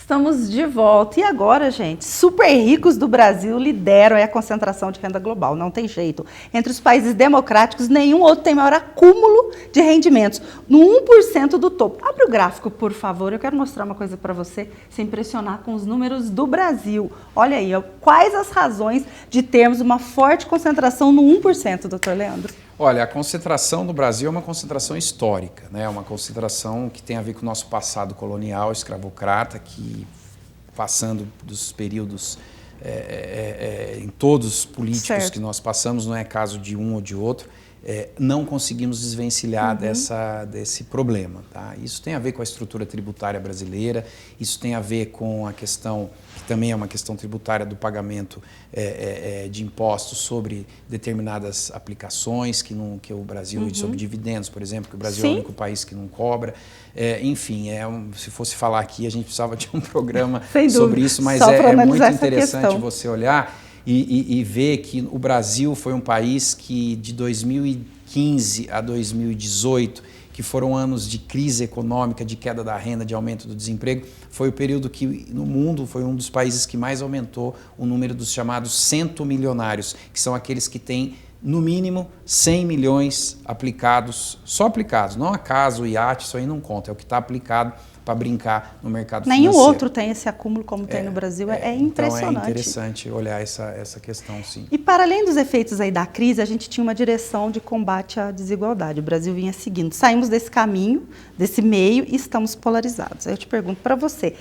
Estamos de volta. E agora, gente, super ricos do Brasil lideram a concentração de renda global. Não tem jeito. Entre os países democráticos, nenhum outro tem maior acúmulo de rendimentos. No 1% do topo. Abre o gráfico, por favor. Eu quero mostrar uma coisa para você, se impressionar com os números do Brasil. Olha aí, ó, quais as razões de termos uma forte concentração no 1%, doutor Leandro? Olha, a concentração do Brasil é uma concentração histórica, né? Uma concentração que tem a ver com o nosso passado colonial, escravocrata, que passando dos períodos em todos os políticos certo. Que nós passamos, não é caso de um ou de outro, não conseguimos desvencilhar desse problema. Tá? Isso tem a ver com a estrutura tributária brasileira, isso tem a ver com a questão, que também é uma questão tributária do pagamento de impostos sobre determinadas aplicações que o Brasil, sobre dividendos, por exemplo, que o Brasil é o único país que não cobra. Enfim, se fosse falar aqui, a gente precisava de um programa sobre isso, mas é muito interessante você olhar e ver que o Brasil foi um país que de 2015 a 2018, que foram anos de crise econômica, de queda da renda, de aumento do desemprego, foi o período que no mundo foi um dos países que mais aumentou o número dos chamados centomilionários, que são aqueles que têm no mínimo 100 milhões aplicados, só aplicados, não acaso, iate, isso aí não conta, é o que está aplicado para brincar no mercado financeiro. Nenhum outro tem esse acúmulo como tem no Brasil, é impressionante. Então é interessante olhar essa questão, sim. E para além dos efeitos aí da crise, a gente tinha uma direção de combate à desigualdade, o Brasil vinha seguindo. Saímos desse caminho, desse meio e estamos polarizados. Aí eu te pergunto para você,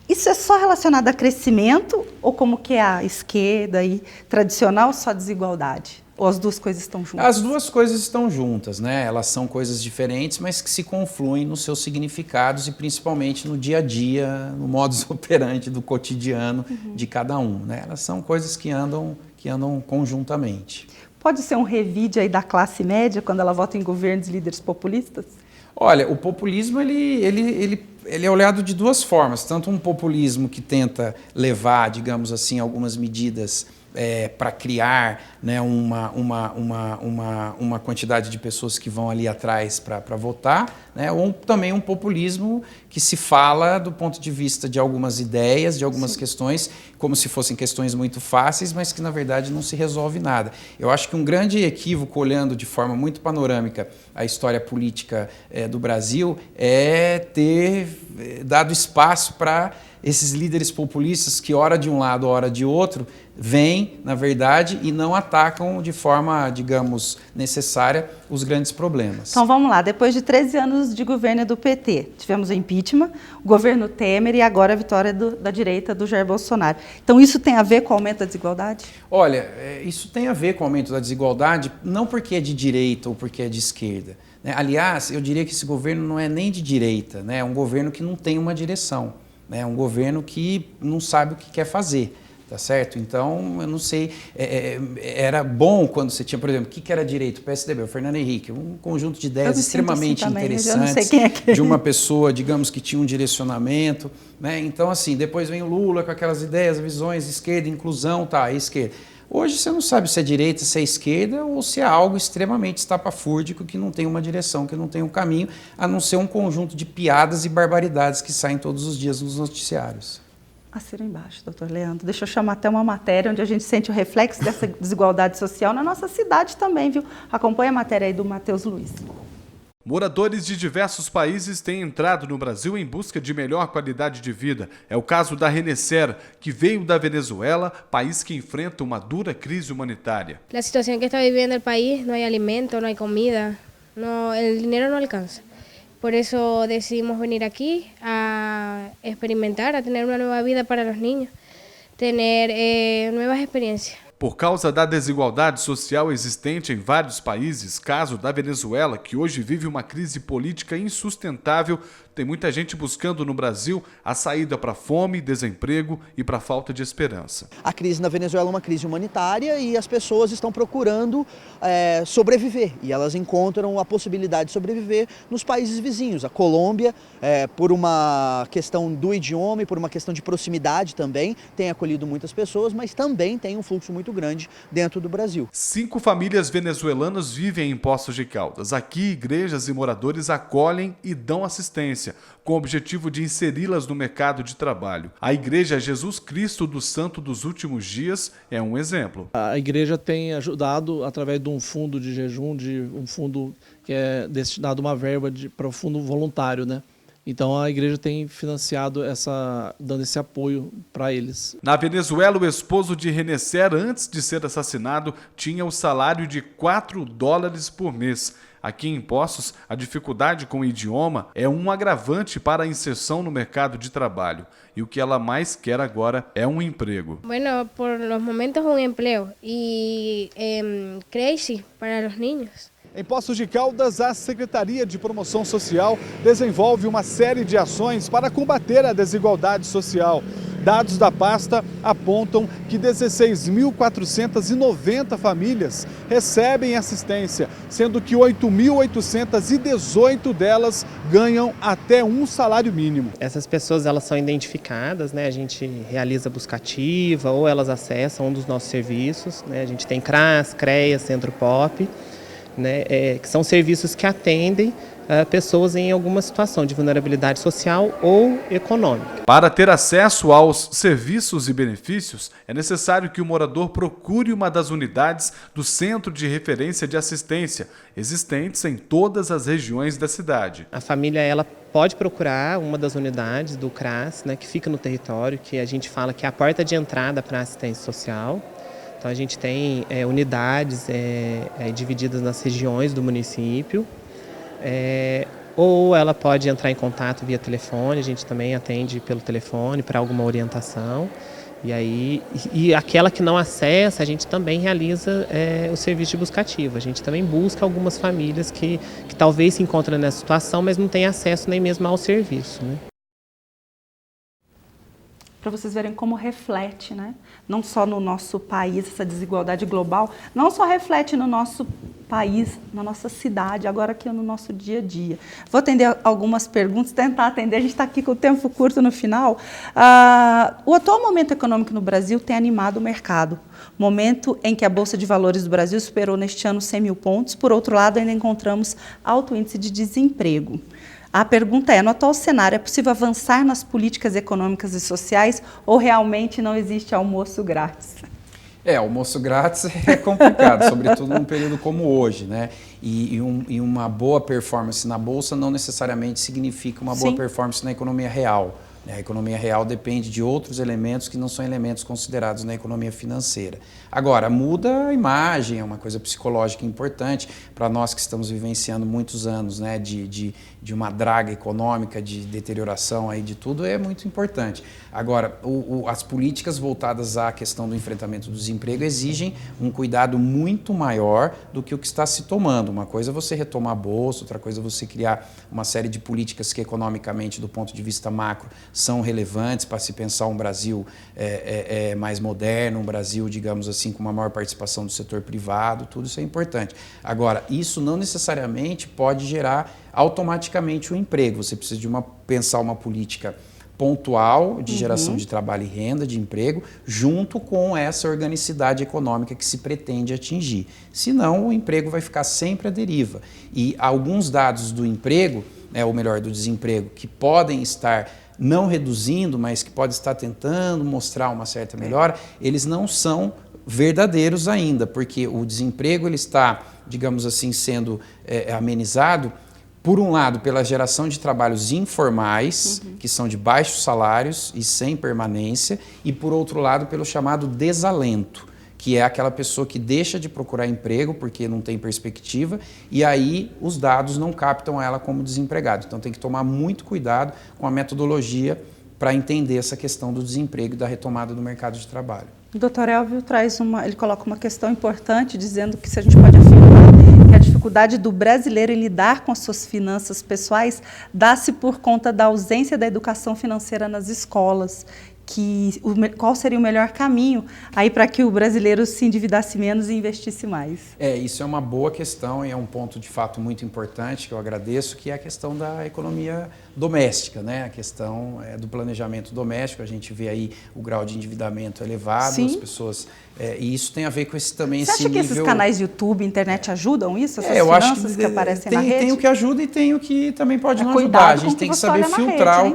isso é só relacionado a crescimento ou como que é a esquerda aí, tradicional, só desigualdade? Ou as duas coisas estão juntas? As duas coisas estão juntas, né? Elas são coisas diferentes, mas que se confluem nos seus significados e principalmente no dia a dia, no modus operandi do cotidiano de cada um, né? Elas são coisas que andam conjuntamente. Pode ser um revide aí da classe média quando ela vota em governos e líderes populistas? Olha, o populismo ele é olhado de duas formas, tanto um populismo que tenta levar, digamos assim, algumas medidas para criar, né, uma quantidade de pessoas que vão ali atrás para votar, né, ou também um populismo que se fala do ponto de vista de algumas ideias, de algumas questões, como se fossem questões muito fáceis, mas que na verdade não se resolve nada. Eu acho que um grande equívoco, olhando de forma muito panorâmica a história política do Brasil, é ter dado espaço para esses líderes populistas que, ora de um lado, ora de outro, vêm, na verdade, e não atacam de forma, digamos, necessária os grandes problemas. Então vamos lá, depois de 13 anos de governo do PT, tivemos o impeachment, o governo Temer e agora a vitória da direita do Jair Bolsonaro. Então isso tem a ver com o aumento da desigualdade? Olha, isso tem a ver com o aumento da desigualdade, não porque é de direita ou porque é de esquerda, né? Aliás, eu diria que esse governo não é nem de direita, né? É um governo que não tem uma direção. É um governo que não sabe o que quer fazer, tá certo? Então, eu não sei, era bom quando você tinha, por exemplo, o que era direito? O PSDB, o Fernando Henrique, um conjunto de ideias extremamente assim interessantes, de uma pessoa, digamos, que tinha um direcionamento, né? Então, assim, depois vem o Lula com aquelas ideias, visões, esquerda, inclusão, tá, esquerda. Hoje você não sabe se é direita, se é esquerda ou se é algo extremamente estapafúrdico que não tem uma direção, que não tem um caminho, a não ser um conjunto de piadas e barbaridades que saem todos os dias nos noticiários. Assina embaixo, doutor Leandro. Deixa eu chamar até uma matéria onde a gente sente o reflexo dessa desigualdade social na nossa cidade também, viu? Acompanha a matéria aí do Matheus Luiz. Moradores de diversos países têm entrado no Brasil em busca de melhor qualidade de vida. É o caso da Renecer, que veio da Venezuela, país que enfrenta uma dura crise humanitária. A situação que está vivendo o país, não há alimento, não há comida, o dinheiro não alcança. Por isso decidimos vir aqui a experimentar, a ter uma nova vida para os niños, ter novas experiências. Por causa da desigualdade social existente em vários países, caso da Venezuela, que hoje vive uma crise política insustentável, tem muita gente buscando no Brasil a saída para fome, desemprego e para falta de esperança. A crise na Venezuela é uma crise humanitária e as pessoas estão procurando sobreviver. E elas encontram a possibilidade de sobreviver nos países vizinhos. A Colômbia, por uma questão do idioma e por uma questão de proximidade também, tem acolhido muitas pessoas, mas também tem um fluxo muito grande dentro do Brasil. 5 famílias venezuelanas vivem em Poços de Caldas. Aqui, igrejas e moradores acolhem e dão assistência, com o objetivo de inseri-las no mercado de trabalho. A Igreja Jesus Cristo do Santo dos Últimos Dias é um exemplo. A igreja tem ajudado através de um fundo de jejum, de um fundo que é destinado uma verba para o fundo voluntário, né? Então a igreja tem financiado dando esse apoio para eles. Na Venezuela, o esposo de Renecer, antes de ser assassinado, tinha o salário de $4 por mês. Aqui em Poços, a dificuldade com o idioma é um agravante para a inserção no mercado de trabalho. E o que ela mais quer agora é um emprego. Bueno, por los momentos um emprego e creche para os niños. Em Poços de Caldas, a Secretaria de Promoção Social desenvolve uma série de ações para combater a desigualdade social. Dados da pasta apontam que 16.490 famílias recebem assistência, sendo que 8.818 delas ganham até um salário mínimo. Essas pessoas elas são identificadas, né? A gente realiza busca ativa ou elas acessam um dos nossos serviços, né? A gente tem CRAS, CREA, Centro Pop, né? Que são serviços que atendem pessoas em alguma situação de vulnerabilidade social ou econômica. Para ter acesso aos serviços e benefícios, é necessário que o morador procure uma das unidades do Centro de Referência de Assistência, existentes em todas as regiões da cidade. A família ela pode procurar uma das unidades do CRAS, né, que fica no território, que a gente fala que é a porta de entrada para a assistência social. Então a gente tem unidades divididas nas regiões do município. Ou ela pode entrar em contato via telefone, a gente também atende pelo telefone para alguma orientação. E aquela que não acessa, a gente também realiza o serviço de busca ativa. A gente também busca algumas famílias que talvez se encontrem nessa situação, mas não têm acesso nem mesmo ao serviço, né? para vocês verem como reflete, né? Não só no nosso país, essa desigualdade global, não só reflete no nosso país, na nossa cidade, agora aqui no nosso dia a dia. Vou atender algumas perguntas, tentar atender, a gente está aqui com o tempo curto no final. O atual momento econômico no Brasil tem animado o mercado. Momento em que a Bolsa de Valores do Brasil superou neste ano 100 mil pontos, por outro lado, ainda encontramos alto índice de desemprego. A pergunta é, no atual cenário, é possível avançar nas políticas econômicas e sociais ou realmente não existe almoço grátis? Almoço grátis é complicado, sobretudo num período como hoje, né? E uma boa performance na Bolsa não necessariamente significa uma boa performance na economia real. A economia real depende de outros elementos que não são elementos considerados na economia financeira. Agora, muda a imagem, é uma coisa psicológica importante para nós que estamos vivenciando muitos anos, né, de uma draga econômica, de deterioração aí de tudo, é muito importante. Agora, as políticas voltadas à questão do enfrentamento do desemprego exigem um cuidado muito maior do que o que está se tomando. Uma coisa é você retomar a Bolsa, outra coisa é você criar uma série de políticas que economicamente, do ponto de vista macro, são relevantes para se pensar um Brasil mais moderno, um Brasil, digamos assim, com uma maior participação do setor privado, tudo isso é importante. Agora, isso não necessariamente pode gerar automaticamente o emprego. Você precisa pensar uma política pontual de geração de trabalho e renda, de emprego, junto com essa organicidade econômica que se pretende atingir. Senão, o emprego vai ficar sempre à deriva. E alguns dados do emprego, ou melhor, do desemprego, que podem estar não reduzindo, mas que pode estar tentando mostrar uma certa melhora, eles não são verdadeiros ainda, porque o desemprego ele está, digamos assim, sendo amenizado, por um lado, pela geração de trabalhos informais, que são de baixos salários e sem permanência, e por outro lado, pelo chamado desalento, que é aquela pessoa que deixa de procurar emprego porque não tem perspectiva, e aí os dados não captam ela como desempregado. Então tem que tomar muito cuidado com a metodologia para entender essa questão do desemprego e da retomada do mercado de trabalho. O Dr. Elvio ele coloca uma questão importante, dizendo que se a gente pode afirmar que a dificuldade do brasileiro em lidar com as suas finanças pessoais dá-se por conta da ausência da educação financeira nas escolas. Qual seria o melhor caminho aí para que o brasileiro se endividasse menos e investisse mais? Isso é uma boa questão e é um ponto de fato muito importante que eu agradeço, que é a questão da economia doméstica, né? A questão do planejamento doméstico. A gente vê aí o grau de endividamento elevado, as pessoas... e isso tem a ver com esse também. Você acha que esses canais YouTube, internet ajudam isso? Essas eu finanças acho que aparecem na rede? Tem o que ajuda e tem o que também pode não ajudar. A gente tem que saber filtrar o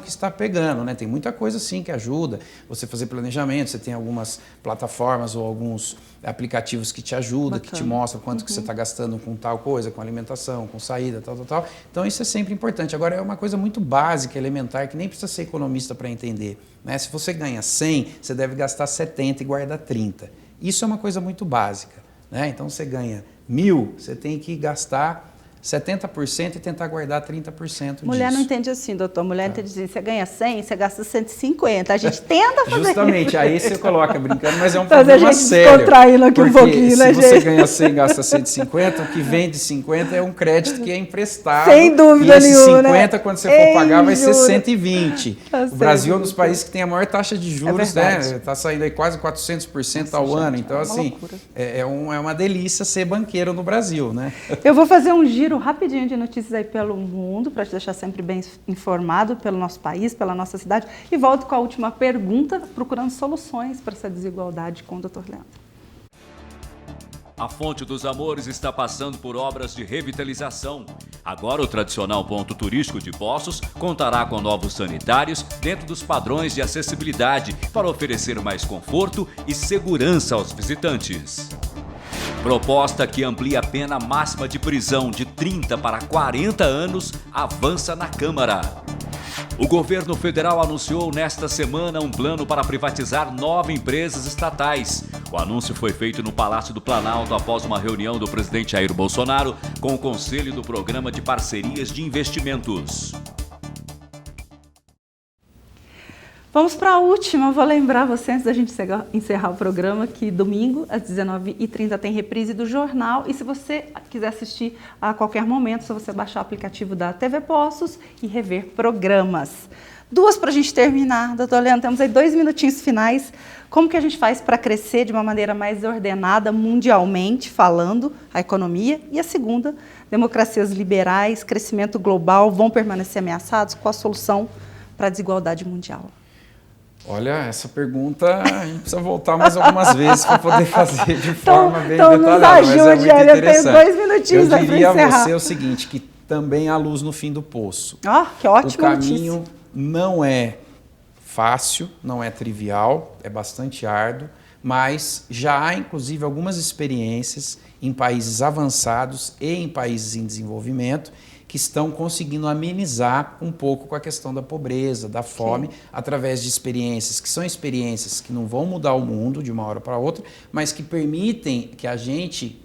que está pegando, né? Tem muita coisa sim que ajuda. Você fazer planejamento, você tem algumas plataformas ou alguns aplicativos que te ajudam, que te mostram quanto que você está gastando com tal coisa, com alimentação, com saída, tal. Então isso é sempre importante. Agora é uma coisa muito básica, elementar, que nem precisa ser economista para entender. Né? Se você ganha 100, você deve gastar 70 e guardar 30. Isso é uma coisa muito básica. Né? Então você ganha 1.000, você tem que gastar 70% e tentar guardar 30% Mulher disso. não entende assim, doutor. Mulher entende assim, você ganha 100, você gasta 150. A gente tenta fazer Justamente, isso. aí você coloca brincando, mas é um Fazer problema a gente sério. descontraindo aqui um pouquinho, né, se você gente? ganha 100 e gasta 150, o que vem de 50 é um crédito que é emprestado. Sem dúvida e esse nenhuma, 50, né? quando você for pagar, vai ser 120. Tá O Brasil é um dos países que tem a maior taxa de juros, né? Está saindo aí quase 400% ao ano. Então, assim, é uma delícia ser banqueiro no Brasil, né? Eu vou fazer um giro rapidinho de notícias aí pelo mundo, para te deixar sempre bem informado pelo nosso país, pela nossa cidade, e volto com a última pergunta, procurando soluções para essa desigualdade com o Dr. Leandro. A Fonte dos Amores está passando por obras de revitalização. Agora o tradicional ponto turístico de Poços contará com novos sanitários dentro dos padrões de acessibilidade para oferecer mais conforto e segurança aos visitantes. Proposta que amplia a pena máxima de prisão de 30 para 40 anos avança na Câmara. O governo federal anunciou nesta semana um plano para privatizar 9 empresas estatais. O anúncio foi feito no Palácio do Planalto após uma reunião do presidente Jair Bolsonaro com o Conselho do Programa de Parcerias de Investimentos. Vamos para a última. Vou lembrar você, antes da gente encerrar o programa, que domingo, às 19h30, tem reprise do jornal. E se você quiser assistir a qualquer momento, é só você baixar o aplicativo da TV Poços e rever programas. Duas para a gente terminar, doutor Leandro, temos aí 2 minutinhos finais. Como que a gente faz para crescer de uma maneira mais ordenada, mundialmente falando, a economia? E a segunda, democracias liberais, crescimento global, vão permanecer ameaçados? Qual a solução para a desigualdade mundial? Olha, essa pergunta a gente precisa voltar mais algumas vezes para poder fazer de forma bem detalhada. Então nos ajude, mas é muito eu tenho 2 minutinhos para encerrar. Eu diria a você o seguinte, que também há luz no fim do poço. Que ótimo. O caminho não é fácil, não é trivial, é bastante árduo, mas já há inclusive algumas experiências em países avançados e em países em desenvolvimento que estão conseguindo amenizar um pouco com a questão da pobreza, da fome, através de experiências que são experiências que não vão mudar o mundo de uma hora para outra, mas que permitem que a gente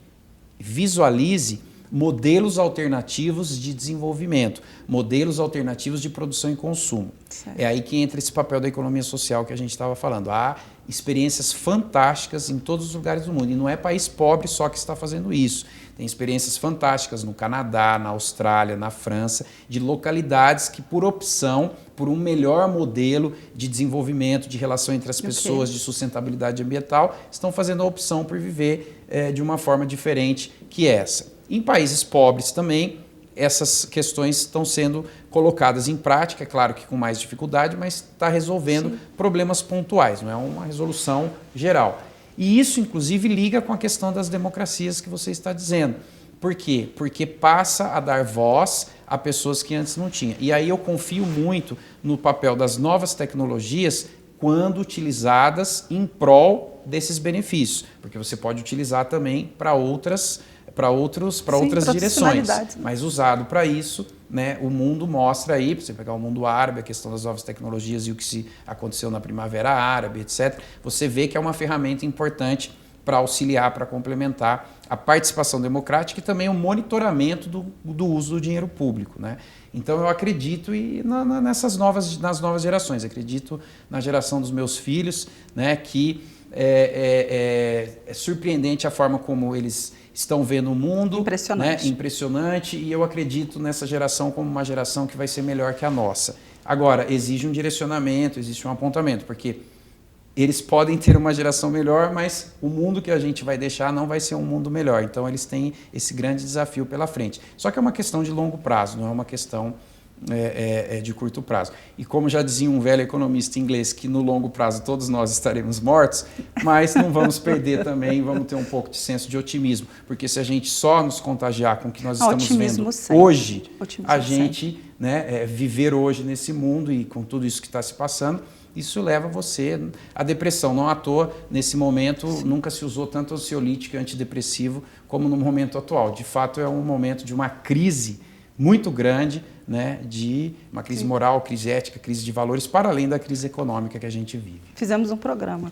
visualize modelos alternativos de desenvolvimento, modelos alternativos de produção e consumo. Certo. É aí que entra esse papel da economia social que a gente estava falando. Há experiências fantásticas em todos os lugares do mundo, e não é país pobre só que está fazendo isso. Tem experiências fantásticas no Canadá, na Austrália, na França, de localidades que, por opção, por um melhor modelo de desenvolvimento, de relação entre as pessoas, de sustentabilidade ambiental, estão fazendo a opção por viver de uma forma diferente que essa. Em países pobres também, essas questões estão sendo colocadas em prática, é claro que com mais dificuldade, mas está resolvendo problemas pontuais, não é uma resolução geral. E isso, inclusive, liga com a questão das democracias que você está dizendo. Por quê? Porque passa a dar voz a pessoas que antes não tinham. E aí eu confio muito no papel das novas tecnologias quando utilizadas em prol desses benefícios, porque você pode utilizar também para outras direções, mas usado para isso, né, o mundo mostra aí, para você pegar o mundo árabe, a questão das novas tecnologias e o que aconteceu na Primavera Árabe, etc., você vê que é uma ferramenta importante para auxiliar, para complementar a participação democrática e também o monitoramento do uso do dinheiro público, né? Então eu acredito nas novas gerações, acredito na geração dos meus filhos, né, que é surpreendente a forma como eles estão vendo o mundo. Impressionante. Né? Impressionante, e eu acredito nessa geração como uma geração que vai ser melhor que a nossa. Agora, exige um direcionamento, existe um apontamento, porque eles podem ter uma geração melhor, mas o mundo que a gente vai deixar não vai ser um mundo melhor. Então, eles têm esse grande desafio pela frente. Só que é uma questão de longo prazo, não é uma questão de curto prazo. E como já dizia um velho economista inglês, que no longo prazo todos nós estaremos mortos, mas não vamos perder também, vamos ter um pouco de senso de otimismo, porque se a gente só nos contagiar com o que nós estamos vendo hoje, a gente, né, viver hoje nesse mundo e com tudo isso que está se passando, isso leva você à depressão. Não à toa, nesse momento, nunca se usou tanto ansiolítico e antidepressivo como no momento atual. De fato, é um momento de uma crise muito grande, né, de uma crise moral, crise ética, crise de valores, para além da crise econômica que a gente vive. Fizemos um programa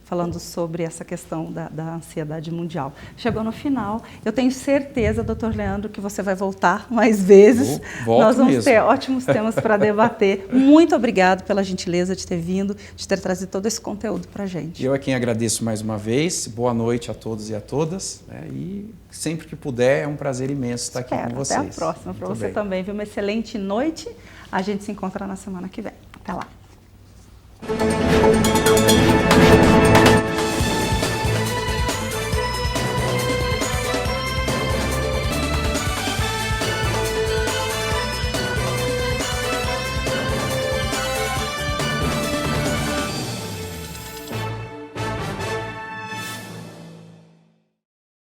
falando sobre essa questão da ansiedade mundial. Chegou no final. Eu tenho certeza, doutor Leandro, que você vai voltar mais vezes. Nós vamos ter ótimos temas para debater. Muito obrigado pela gentileza de ter vindo, de ter trazido todo esse conteúdo para a gente. Eu é quem agradeço mais uma vez. Boa noite a todos e a todas. Né? E sempre que puder, é um prazer imenso estar aqui com vocês. Até a próxima. Para você também. Viu? Uma excelente noite. A gente se encontra na semana que vem. Até lá.